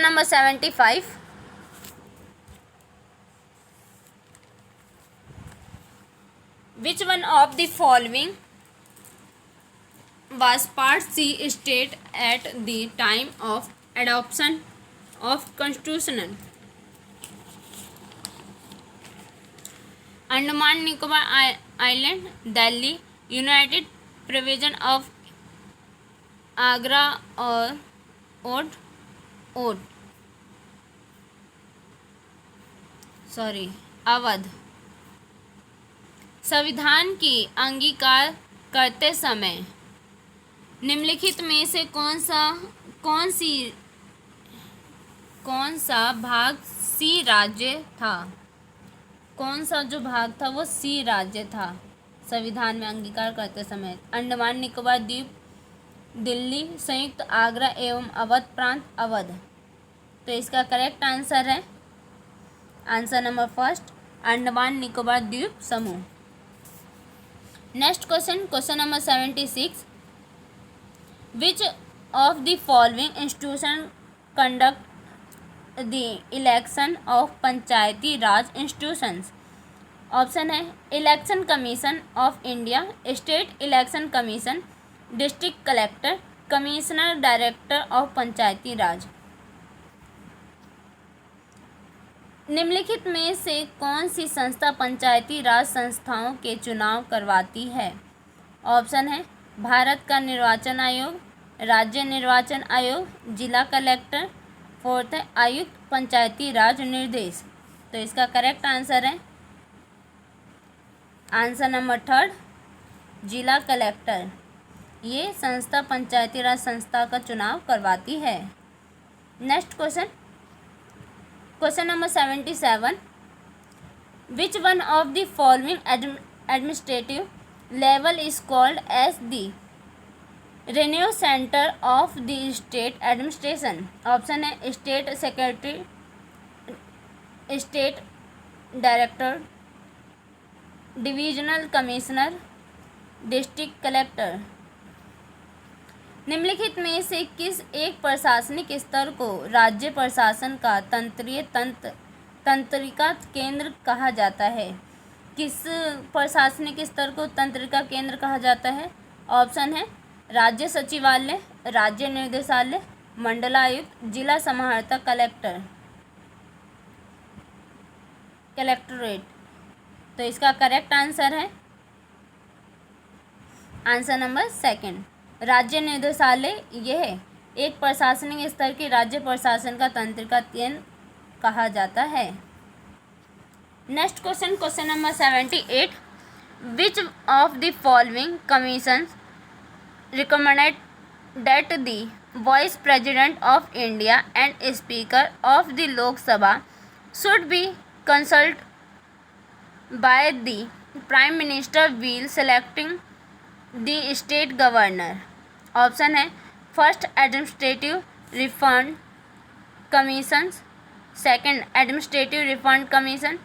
number 75। Which one of the following was Part C state at the time of adoption of Constitution? Andaman Nicobar island, Delhi, United provision of Agra और अवध। संविधान की अंगीकार करते समय निम्नलिखित में से कौन सा भाग सी राज्य था? कौन सा जो भाग था वो सी राज्य था संविधान में अंगीकार करते समय? अंडमान निकोबार द्वीप, दिल्ली, संयुक्त आगरा एवं अवध प्रांत, अवध। तो इसका करेक्ट आंसर है answer number first, Andaman Nicobar द्वीप समूह। Next question number 76। Which of the following institution conduct the election of Panchayati Raj institutions? Option है election commission of India, state election commission, district collector, commissioner director of Panchayati Raj. निम्नलिखित में से कौन सी संस्था पंचायती राज संस्थाओं के चुनाव करवाती है? ऑप्शन है भारत का निर्वाचन आयोग, राज्य निर्वाचन आयोग, जिला कलेक्टर, फोर्थ है आयुक्त पंचायती राज निर्देश। तो इसका करेक्ट आंसर है आंसर नंबर थर्ड, जिला कलेक्टर। ये संस्था पंचायती राज संस्था का चुनाव करवाती है। Next question number 77। Which one of the following administrative level is called as the revenue centre of the state administration? Option है state secretary, state director, divisional commissioner, district collector. निम्नलिखित में से किस एक प्रशासनिक स्तर को राज्य प्रशासन का तंत्रिका केंद्र कहा जाता है? किस प्रशासनिक स्तर को तंत्रिका केंद्र कहा जाता है? ऑप्शन है राज्य सचिवालय, राज्य निर्देशालय, मंडलायुक्त, जिला समाहर्ता, कलेक्टोरेट। तो इसका करेक्ट आंसर है आंसर नंबर सेकंड, राज्य निर्देशालय। यह एक प्रशासनिक स्तर के राज्य प्रशासन का तंत्रिका केंद्र कहा जाता है। Next question number 78। Which of the following commission recommended that the vice president of India and speaker of the Lok Sabha should be consult by the prime minister while selecting the state governor? Option है first administrative reform commission, second administrative reform commission,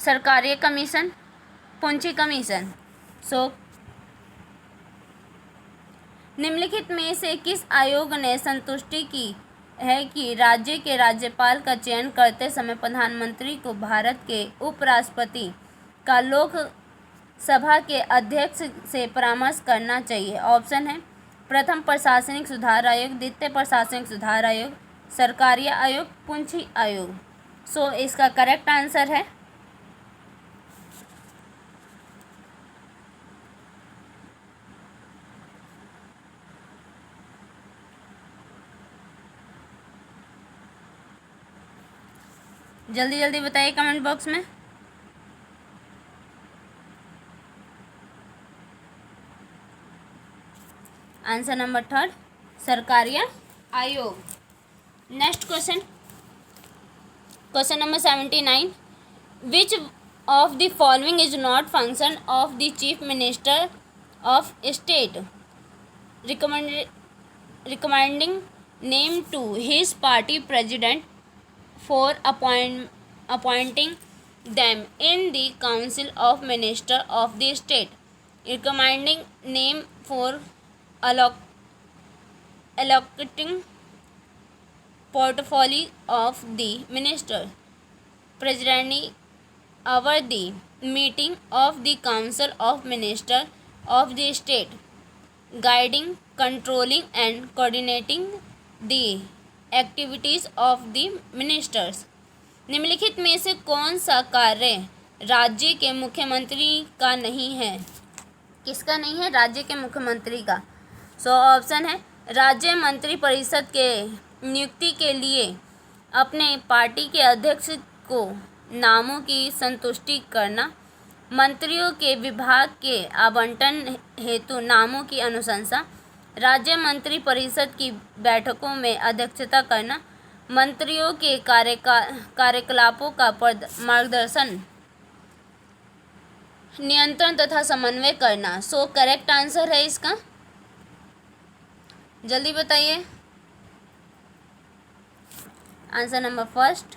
Sarkaria commission, Punchhi commission. So निम्नलिखित में से किस आयोग ने संतुष्टि की है कि राज्य के राज्यपाल का चयन करते समय प्रधानमंत्री को भारत के उपराष्ट्रपति का लोकसभा के अध्यक्ष से परामर्श करना चाहिए? ऑप्शन है प्रथम प्रशासनिक सुधार आयोग, द्वितीय प्रशासनिक सुधार आयोग, सरकारिया आयोग, पूंछी आयोग। सो इसका करेक्ट आंसर है जल्दी जल्दी बताइए कमेंट बॉक्स में। आंसर नंबर थर्ड सरकारिया आयोग। Next question, question number 79, which of the following is not function of the chief minister of state recommending name to his party president for appointing them in the Council of Ministers of the State, recommending name for allocating portfolio of the minister, presiding over the meeting of the Council of Ministers of the State, guiding, controlling and coordinating the activities of the ministers. निम्नलिखित में से कौन सा कार्य राज्य के मुख्यमंत्री का नहीं है? किसका नहीं है? राज्य के मुख्यमंत्री का। सो ऑप्शन है राज्य मंत्री परिषद के नियुक्ति के लिए अपने पार्टी के अध्यक्ष को नामों की संतुष्टि करना, मंत्रियों के विभाग के आवंटन हेतु नामों की अनुशंसा, राज्य मंत्री परिषद की बैठकों में अध्यक्षता करना, मंत्रियों के कार्यकलापों का मार्गदर्शन, नियंत्रण तथा समन्वय करना। सो करेक्ट आंसर है इसका, जल्दी बताइए। आंसर नंबर फर्स्ट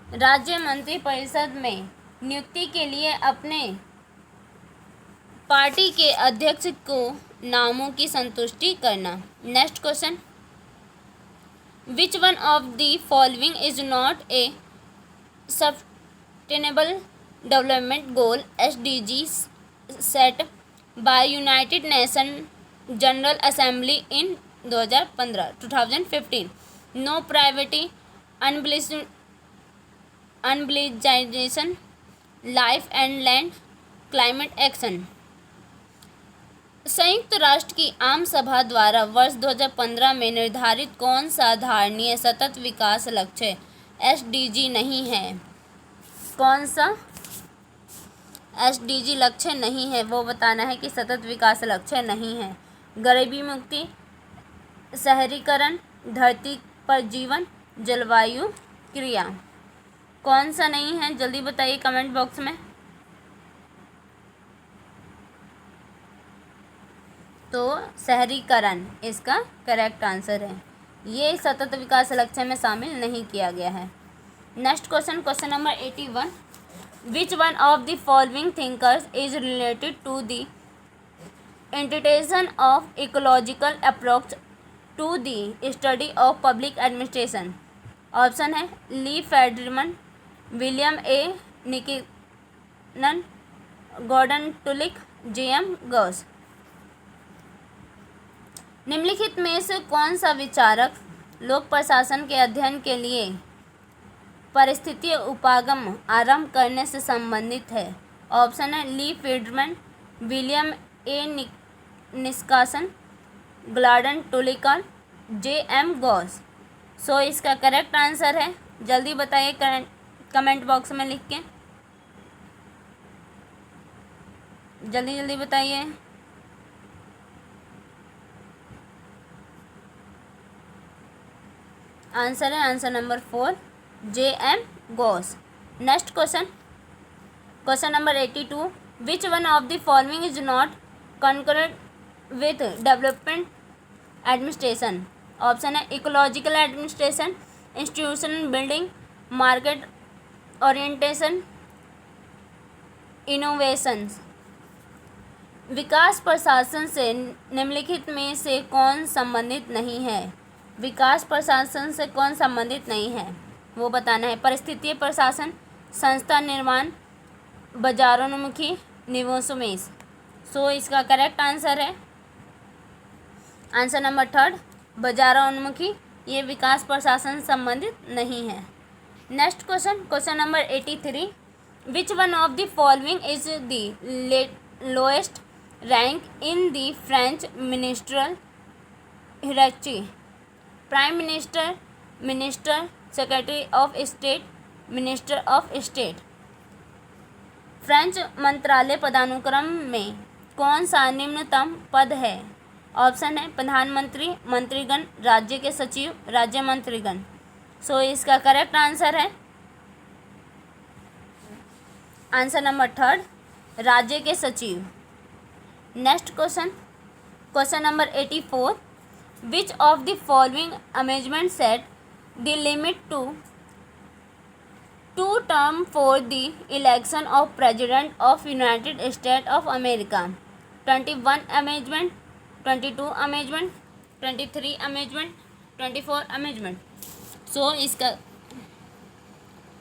राज्य मंत्री परिषद में नियुक्ति के लिए अपने पार्टी के अध्यक्ष को नामों की संतुष्टि करना। Next question, which one of the following is not a sustainable development goal SDG set by United Nation General Assembly in 2015? No poverty, अनब्लिजाइजेशन, life and land, climate action. संयुक्त राष्ट्र की आम सभा द्वारा वर्ष 2015 में निर्धारित कौन सा धारणीय सतत विकास लक्ष्य SDG नहीं है? कौन सा SDG लक्ष्य नहीं है वो बताना है कि सतत विकास लक्ष्य नहीं है। गरीबी मुक्ति, शहरीकरण, धरती पर जीवन, जलवायु क्रिया। कौन सा नहीं है जल्दी बताइए कमेंट बॉक्स में। तो शहरीकरण इसका करेक्ट आंसर है, ये सतत विकास लक्ष्य में शामिल नहीं किया गया है। Next question, question number 81, which one of the following thinkers is related to the integration of ecological approach to the study of public administration? Option है Lee Federman, William A Nicklin, Gordon Tullock, JM Gaus. निम्नलिखित में से कौन सा विचारक लोक प्रशासन के अध्ययन के लिए परिस्थिति उपागम आरंभ करने से संबंधित है? ऑप्शन है ली फेडरमन, विलियम ए निष्कासन, गॉर्डन टुलिक, JM गॉस। सो इसका करेक्ट आंसर है, जल्दी बताइए कमेंट बॉक्स में लिख के, जल्दी जल्दी बताइए। आंसर है answer number 4 JM Gaus. Next question, question number 82, which one of the following is not concurrent with development administration? Option है ecological administration, institutional building, market orientation, innovations. विकास प्रशासन से निम्नलिखित में से कौन संबंधित नहीं है? विकास प्रशासन से कौन संबंधित नहीं है वो बताना है। परिस्थितीय प्रशासन, संस्था निर्माण, बाजारोन्मुखी, निवेशोन्मेष। सो इसका करेक्ट आंसर है आंसर नंबर 3 बाजारोन्मुखी। ये विकास प्रशासन संबंधित नहीं है। Next question number 83। Which one of the following is the lowest rank in the French ministerial hierarchy? Prime minister, minister, secretary of state, minister of state. French मंत्रालय पदानुक्रम में कौन सा निम्नतम पद है? ऑप्शन है प्रधानमंत्री, मंत्रीगण, राज्य के सचिव, राज्य मंत्रीगण। सो इसका करेक्ट आंसर है आंसर नंबर 3 राज्य के सचिव। Next question number 84। Which of the following amendment set the limit to 2 term for the election of president of United State of America? 21 amendment, 22 amendment, 23 amendment, 24 amendment. So इसका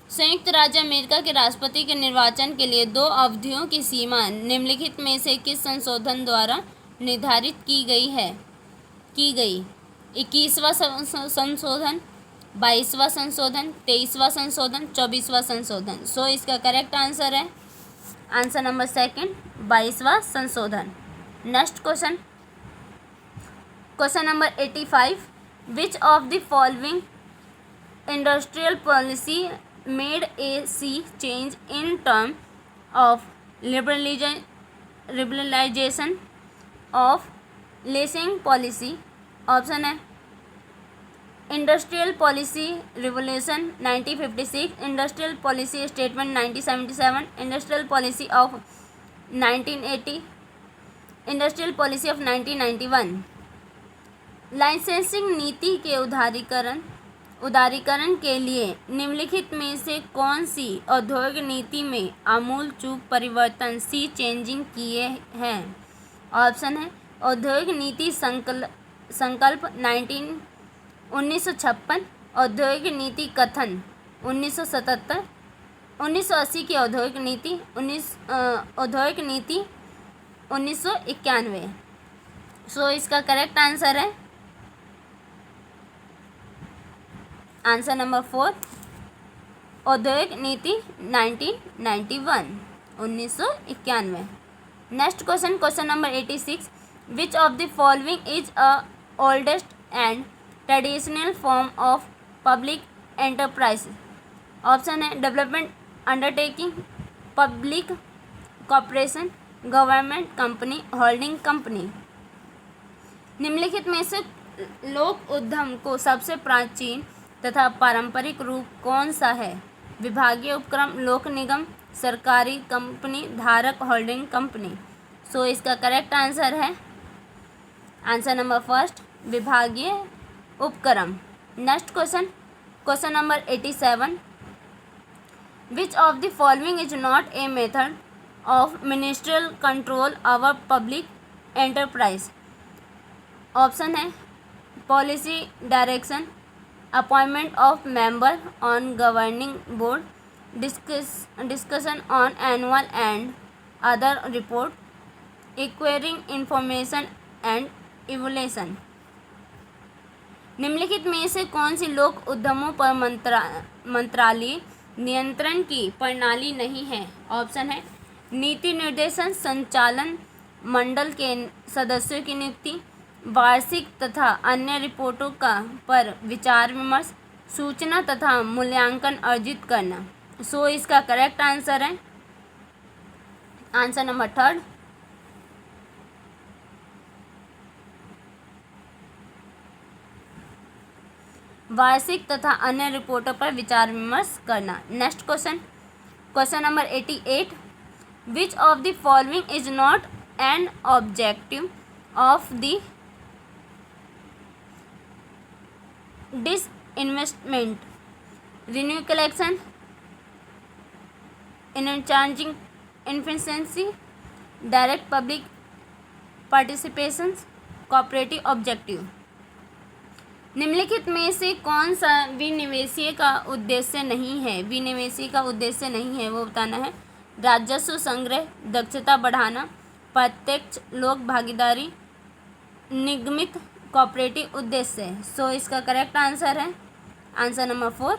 संयुक्त राज्य America के राष्ट्रपति के निर्वाचन के लिए 2 अवधियों की सीमा निम्नलिखित में से किस संशोधन द्वारा निर्धारित की गई? 21वां संशोधन, 22वां संशोधन, 23वां संशोधन, 24वां संशोधन। सो इसका करेक्ट आंसर है आंसर नंबर 2 22वां संशोधन। Next question number 85। Which of the following industrial policy made a sea change in term of liberalisation of leasing policy? Option है industrial policy revolution 1956, industrial policy statement 1977, industrial policy of 1980, industrial policy of 1991। Licensing नीति के उदारीकरण के लिए निम्नलिखित में से कौन सी औद्योगिक नीति में आमूल चूक परिवर्तन सी चेंजिंग किए हैं? ऑप्शन है औद्योगिक नीति संकल्प 1956, औद्योगिक नीति कथन 1977, 1980 की औद्योगिक नीति 1991। सो इसका करेक्ट आंसर है आंसर नंबर 4 औद्योगिक नीति 1991। Next question number 86। Which of the following is a oldest and traditional form of public enterprise? Option है development undertaking, public corporation, government company, holding company. निम्नलिखित में से लोक उद्यम को सबसे प्राचीन तथा पारंपरिक रूप कौन सा है? विभागीय उपक्रम, लोक निगम, सरकारी कंपनी धारक, होल्डिंग कंपनी। सो इसका करेक्ट आंसर है आंसर नंबर 1 विभागीय उपक्रम। Next question number 87। Which of the following is not a method of ministerial control over public enterprise? Option है policy direction, appointment of member on governing board, discussion on annual and other report, acquiring information and evolution. निम्नलिखित में से कौन सी लोक उद्यमों पर मंत्रालय नियंत्रण की प्रणाली नहीं है? ऑप्शन है नीति निर्देशन, संचालन मंडल के सदस्यों की नियुक्ति, वार्षिक तथा अन्य रिपोर्टों पर विचार विमर्श, सूचना तथा मूल्यांकन अर्जित करना। सो इसका करेक्ट आंसर है आंसर नंबर 3 वार्षिक तथा अन्य रिपोर्टों पर विचार विमर्श करना। Next question number 88। Which of the following is not an objective of the disinvestment, revenue collection, इंटरचार्जिंग efficiency, direct public participations, cooperative objective। निम्नलिखित में से कौन सा विनिवेशीय का उद्देश्य नहीं है? विनिवेशी का उद्देश्य नहीं है वो बताना है। राजस्व संग्रह, दक्षता बढ़ाना, प्रत्यक्ष लोक भागीदारी, निगमित कोऑपरेटिव उद्देश्य। सो इसका करेक्ट आंसर है आंसर नंबर 4,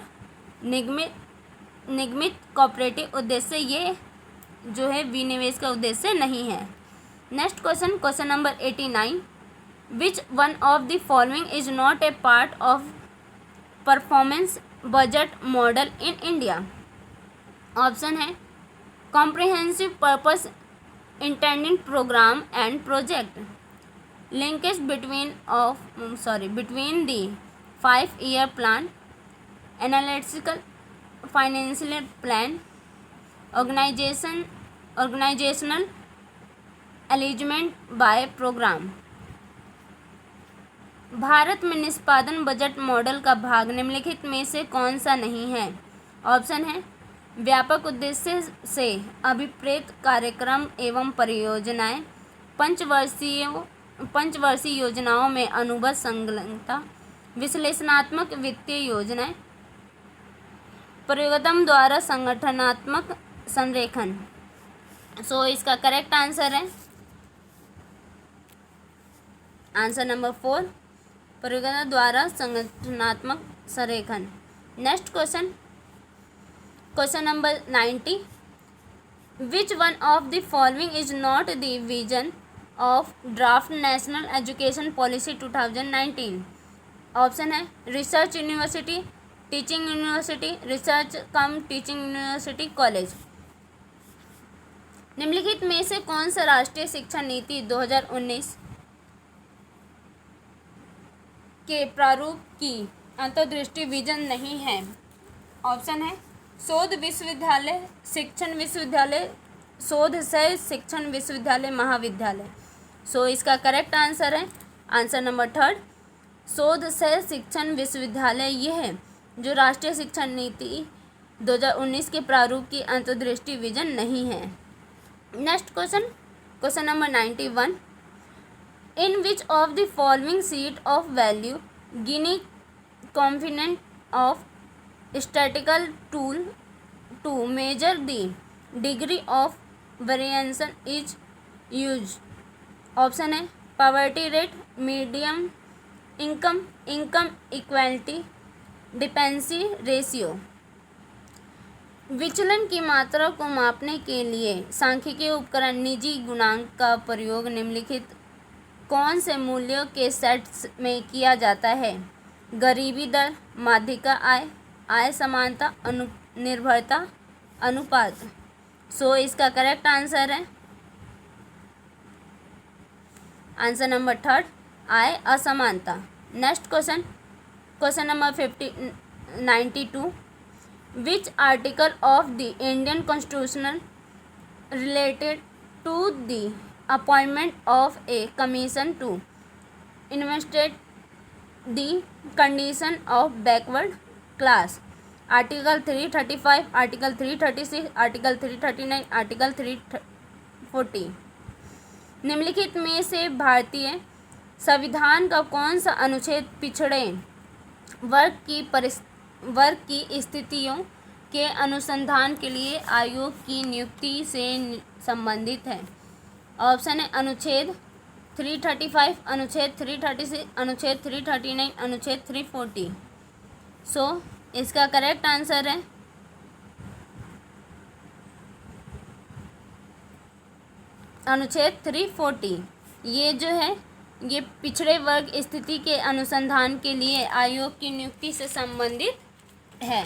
निगमित कोऑपरेटिव उद्देश्य। ये जो है विनिवेश का उद्देश्य नहीं है। Next question, question number 89, which one of the following is not a part of performance budget model in India? Option है comprehensive purpose intended programme and project, linkage between the 5-year plan, analytical financial plan, organisational alignment by programme. भारत में निष्पादन budget model का भाग निम्नलिखित में से कौन सा नहीं है? ऑप्शन है व्यापक उद्देश्य से अभिप्रेत कार्यक्रम एवं परियोजनाएं, पंचवर्षीय योजनाओं में अनुबंध संलग्नता, विश्लेषणात्मक वित्तीय योजनाएं, प्रयोगम द्वारा संगठनात्मक संरेखन। सो इसका करेक्ट आंसर है आंसर नंबर 4, प्रयोगम द्वारा संगठनात्मक संरेखन। Next question, question number 90, which one of the following is not the vision of draft national education policy 2019? Option है research university, teaching university, research cum teaching university, college. निम्नलिखित में से कौन सा राष्ट्रीय शिक्षा नीति 2019 के प्रारूप की अंतर्दृष्टि विजन नहीं है? ऑप्शन है शोध विश्वविद्यालय, शिक्षण विश्वविद्यालय, शोध सह शिक्षण विश्वविद्यालय, महाविद्यालय। सो इसका करेक्ट आंसर है आंसर नंबर 3, शोध सह शिक्षण विश्वविद्यालय। ये है जो राष्ट्रीय शिक्षा नीति 2019 के प्रारूप की अंतर्दृष्टि विजन नहीं है। Next question, question number 91, in which of the following set of value Gini component of statistical tool to measure the degree of variation is use? Option है poverty rate, medium income, income equality, dependency ratio. विचलन की मात्रा को मापने के लिए सांख्यिकीय उपकरण निजी गुणांक का प्रयोग निम्नलिखित कौन से मूल्यों के सेट्स में किया जाता है? गरीबी दर, माध्यिका आय, आय समानता, निर्भरता अनुपात। सो इसका करेक्ट आंसर है आंसर नंबर 3, आय असमानता। Next question, question number 92, which article of the Indian constitution related to the appointment of a commission to investigate the condition of backward class? Article 335, article 336, article 339, article 340। निम्नलिखित में से भारतीय संविधान का कौन सा अनुच्छेद पिछड़े वर्ग की स्थितियों के अनुसंधान के लिए आयोग की नियुक्ति से संबंधित है? ऑप्शन है अनुच्छेद 335, अनुच्छेद 336, अनुच्छेद 339, अनुच्छेद 340। सो इसका करेक्ट आंसर है अनुच्छेद 340। ये जो है ये पिछड़े वर्ग स्थिति के अनुसंधान के लिए आयोग की नियुक्ति से संबंधित है।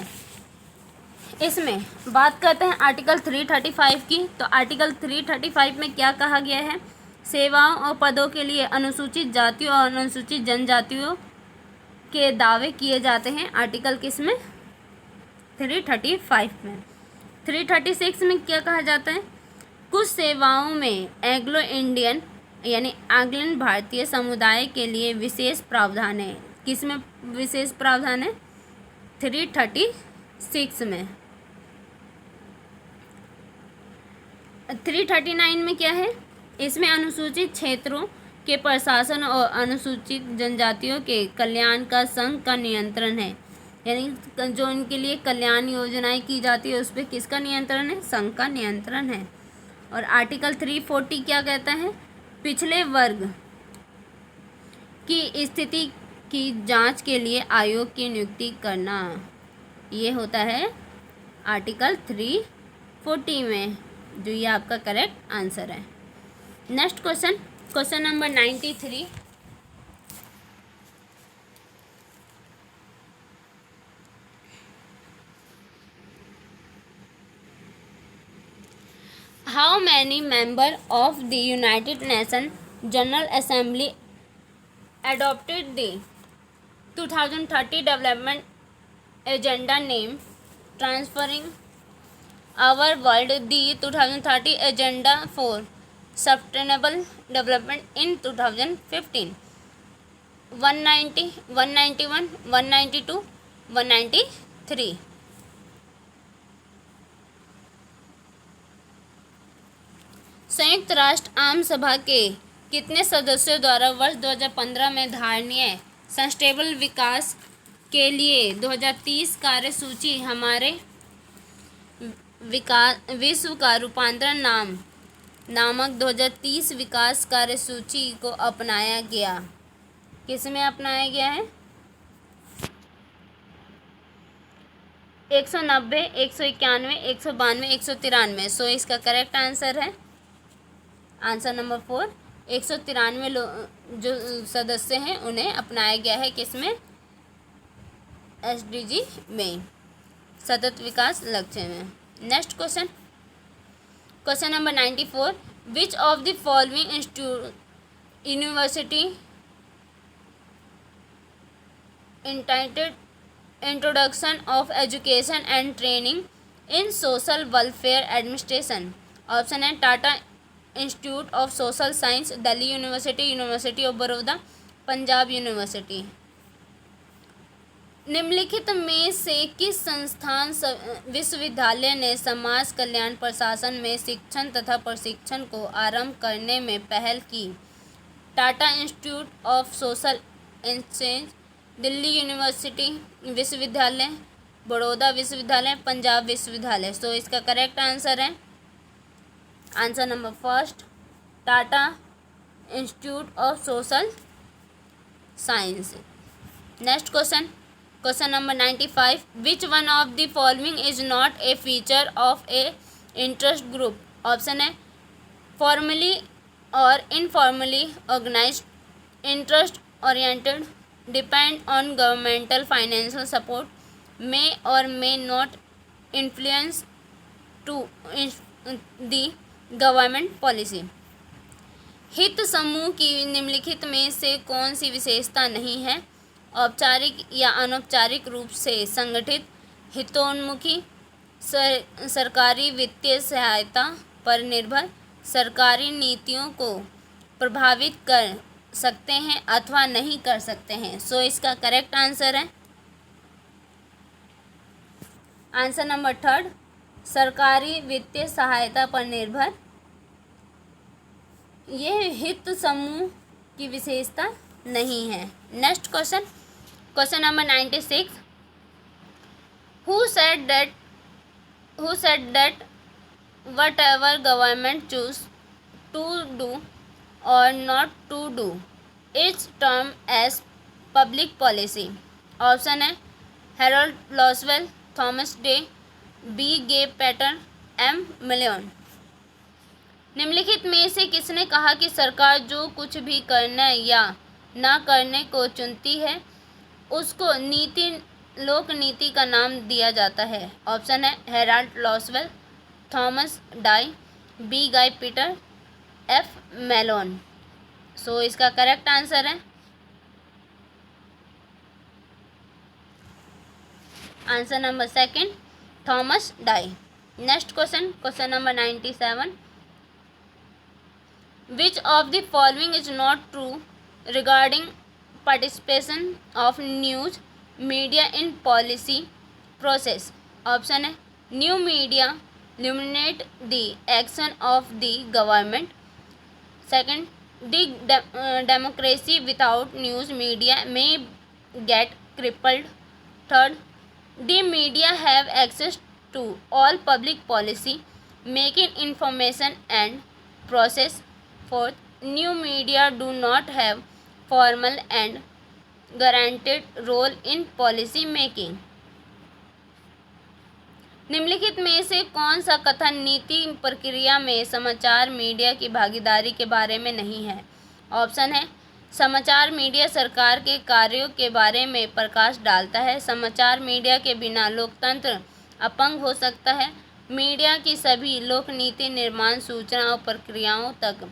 इसमें बात करते हैं आर्टिकल 335 की। तो आर्टिकल 335 में क्या कहा गया है? सेवाओं और पदों के लिए अनुसूचित जातियों और अनुसूचित जनजातियों के दावे किए जाते हैं। आर्टिकल किस में? 335 में। 336 में क्या कहा जाता है? कुछ सेवाओं में एंग्लो इंडियन यानी आंग्लन भारतीय समुदाय के लिए विशेष प्रावधान है। किस में विशेष प्रावधान है? 336 में। 339 में क्या है, इसमें अनुसूचित क्षेत्रों के प्रशासन और अनुसूचित जनजातियों के कल्याण का संघ का नियंत्रण है, यानी जो इनके लिए कल्याण योजनाएं की जाती है उस पर किसका नियंत्रण है, संघ का नियंत्रण है। और आर्टिकल 340 क्या कहता है, पिछड़े वर्ग की स्थिति की जांच के लिए आयोग की नियुक्ति करना, ये होता है आर्टिकल 340 में, जो ये आपका करेक्ट आंसर है। Next question, question number 93। How many member of the United Nation General assembly adopted the 2030 development agenda name transferring our world the 2030 agenda for sustainable development in 2015, 190, 191, 192, 193। संयुक्त राष्ट्र आम सभा के कितने सदस्यों द्वारा वर्ष 2015 में धारणीय सस्टेनेबल विकास के लिए 2030 कार्यसूची हमारे विश्व का रूपांतरण नामक 2030 विकास कार्यसूची को अपनाया गया? किसमें अपनाया गया है? 190, 191, 192, 193। सो इसका करेक्ट आंसर है आंसर नंबर 4, 193 जो सदस्य हैं उन्हें अपनाया गया है किसमें? SDG में, सतत विकास लक्ष्य में। Next question, question number 94। Which of the following university initiated introduction of education and training in social welfare administration? Option है Tata institute of social science, Delhi university, university of Baroda, Punjab university. निम्नलिखित में से किस संस्थान विश्वविद्यालय ने समाज कल्याण प्रशासन में शिक्षण तथा प्रशिक्षण को आरंभ करने में पहल की? Tata institute of social science, Delhi university विश्वविद्यालय, बड़ौदा विश्वविद्यालय, पंजाब विश्वविद्यालय। सो इसका करेक्ट आंसर है answer number first, Tata institute of social science. Next question, question number 95। Which one of the following is not a feature of a interest group? Option है formally और informally organized, interest oriented, depend on governmental financial support, may और may not influence to the government policy. हित समूह की निम्नलिखित में से कौन सी विशेषता नहीं है? औपचारिक या अनौपचारिक रूप से संगठित, हितोन्मुखी, सरकारी वित्तीय सहायता पर निर्भर, सरकारी नीतियों को प्रभावित कर सकते हैं अथवा नहीं कर सकते हैं। सो इसका करेक्ट आंसर है आंसर नंबर थर्ड, सरकारी वित्तीय सहायता पर निर्भर। यह हित समूह की विशेषता नहीं है। Next question, question number 96। Who said that whatever government choose to do or not to do is termed as public policy? Option है Harold Lasswell, Thomas Dye, B Guy Peter, M Mellon. निम्नलिखित में से किसने कहा कि सरकार जो कुछ भी करने या ना करने को चुनती है उसको लोक नीति का नाम दिया जाता है? ऑप्शन है Harold Lasswell, Thomas Dye, B Guy Peter, F Mellon. So इसका करेक्ट आंसर है answer number second, Thomas Dye. Next question, question number 97। Which of the following is not true regarding participation of news media in policy process? Option है new media illuminate the action of the government. Second, the democracy without news media may get crippled. Third, the media have access to all public policy making information and process. Fourth, new media do not have formal and guaranteed role in policy making. निम्नलिखित में से कौन सा कथन नीति प्रक्रिया में समाचार मीडिया की भागीदारी के बारे में नहीं है? ऑप्शन है, समाचार मीडिया सरकार के कार्यों के बारे में प्रकाश डालता है। समाचार मीडिया के बिना लोकतंत्र अपंग हो सकता है। मीडिया की सभी लोक नीति निर्माण सूचना और प्रक्रियाओं तक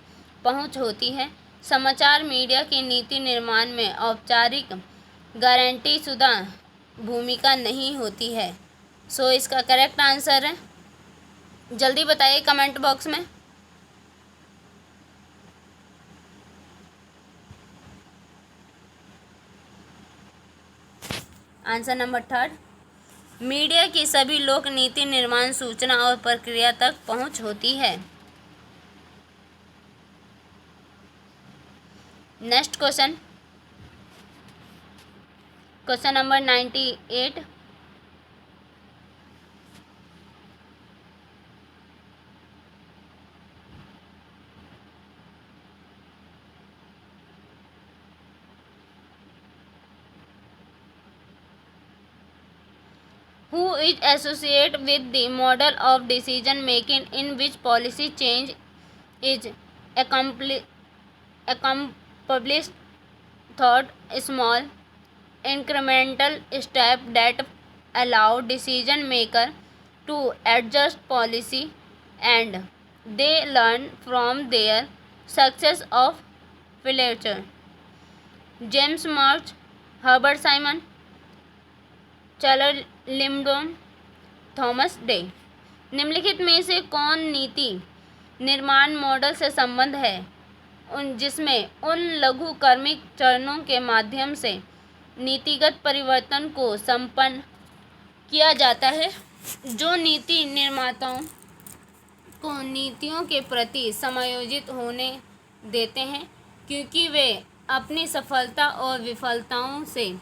पहुंच होती है। समाचार मीडिया की नीति निर्माण में औपचारिक गारंटीशुदा भूमिका नहीं होती है। सो इसका करेक्ट आंसर है, जल्दी बताइए कमेंट बॉक्स में। आंसर नंबर थर्ड, मीडिया की सभी लोक नीति निर्माण सूचना और प्रक्रिया तक पहुंच होती है। Next question, question number 98। Who is associated with the model of decision making in which policy change is accomplished through small incremental steps that allow decision maker to adjust policy and they learn from their success of failure? James March, Herbert Simon, Charles Lindblom, Thomas Dye. निम्नलिखित में से कौन नीति निर्माण model से संबंध है जिसमें उन लघु क्रमिक चरणों के माध्यम से नीतिगत परिवर्तन को संपन्न किया जाता है जो नीति निर्माताओं को नीतियों के प्रति समायोजित होने देते हैं क्योंकि वे अपनी सफलता और विफलताओं से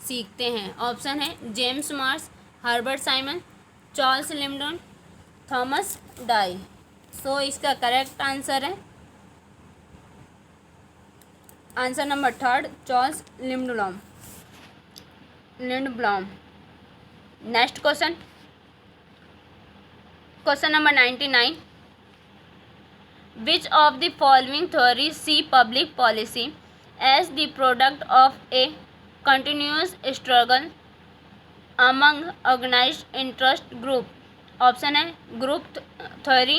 सीखते हैं। ऑप्शन है, James March, Herbert Simon, Charles Lindblom, Thomas Dye. So इसका करेक्ट आंसर है answer number third, Charles Lindblom. Next question, question number 99। Which of the following theory see public policy as the product of a continuous struggle among organized interest group? Option है, group theory,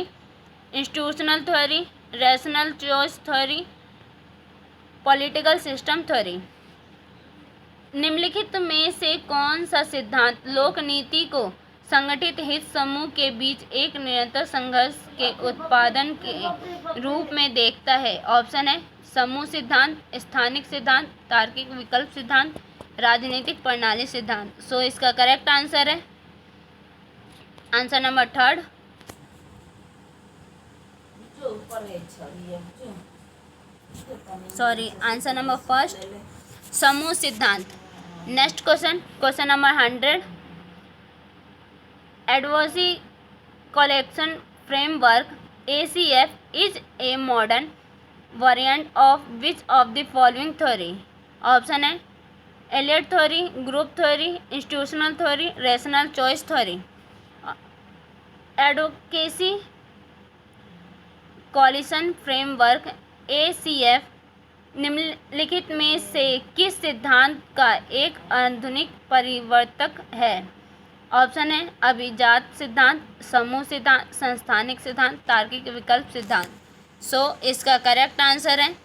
institutional theory, rational choice theory, political system theory. निम्नलिखित में से कौन सा सिद्धांत लोक नीति को संगठित हित समूह के बीच एक निरंतर संघर्ष के उत्पादन के रूप में देखता है? ऑप्शन है, समूह सिद्धांत, स्थानिक सिद्धांत, तार्किक विकल्प सिद्धांत, राजनीतिक प्रणाली सिद्धांत। सो इसका करेक्ट आंसर है answer number third, answer number first, समूह सिद्धांत। Next question, question number 100। Advocacy coalition framework ACF is a modern variant of which of the following theory? Option है, elite theory, group theory, institutional theory, rational choice theory. Advocacy coalition framework ACF निम्नलिखित में से किस सिद्धांत का एक आधुनिक परिवर्तक है? ऑप्शन है, अभिजात सिद्धांत, समूह सिद्धांत, संस्थानिक सिद्धांत, तार्किक विकल्प सिद्धांत। सो इसका करेक्ट आंसर है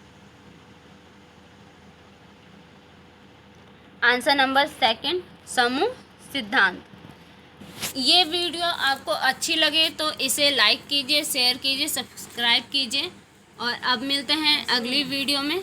आंसर नंबर सेकंड, समूह सिद्धांत। ये वीडियो आपको अच्छी लगे तो इसे लाइक कीजिए, शेयर कीजिए, सब्सक्राइब कीजिए और अब मिलते हैं अगली वीडियो में।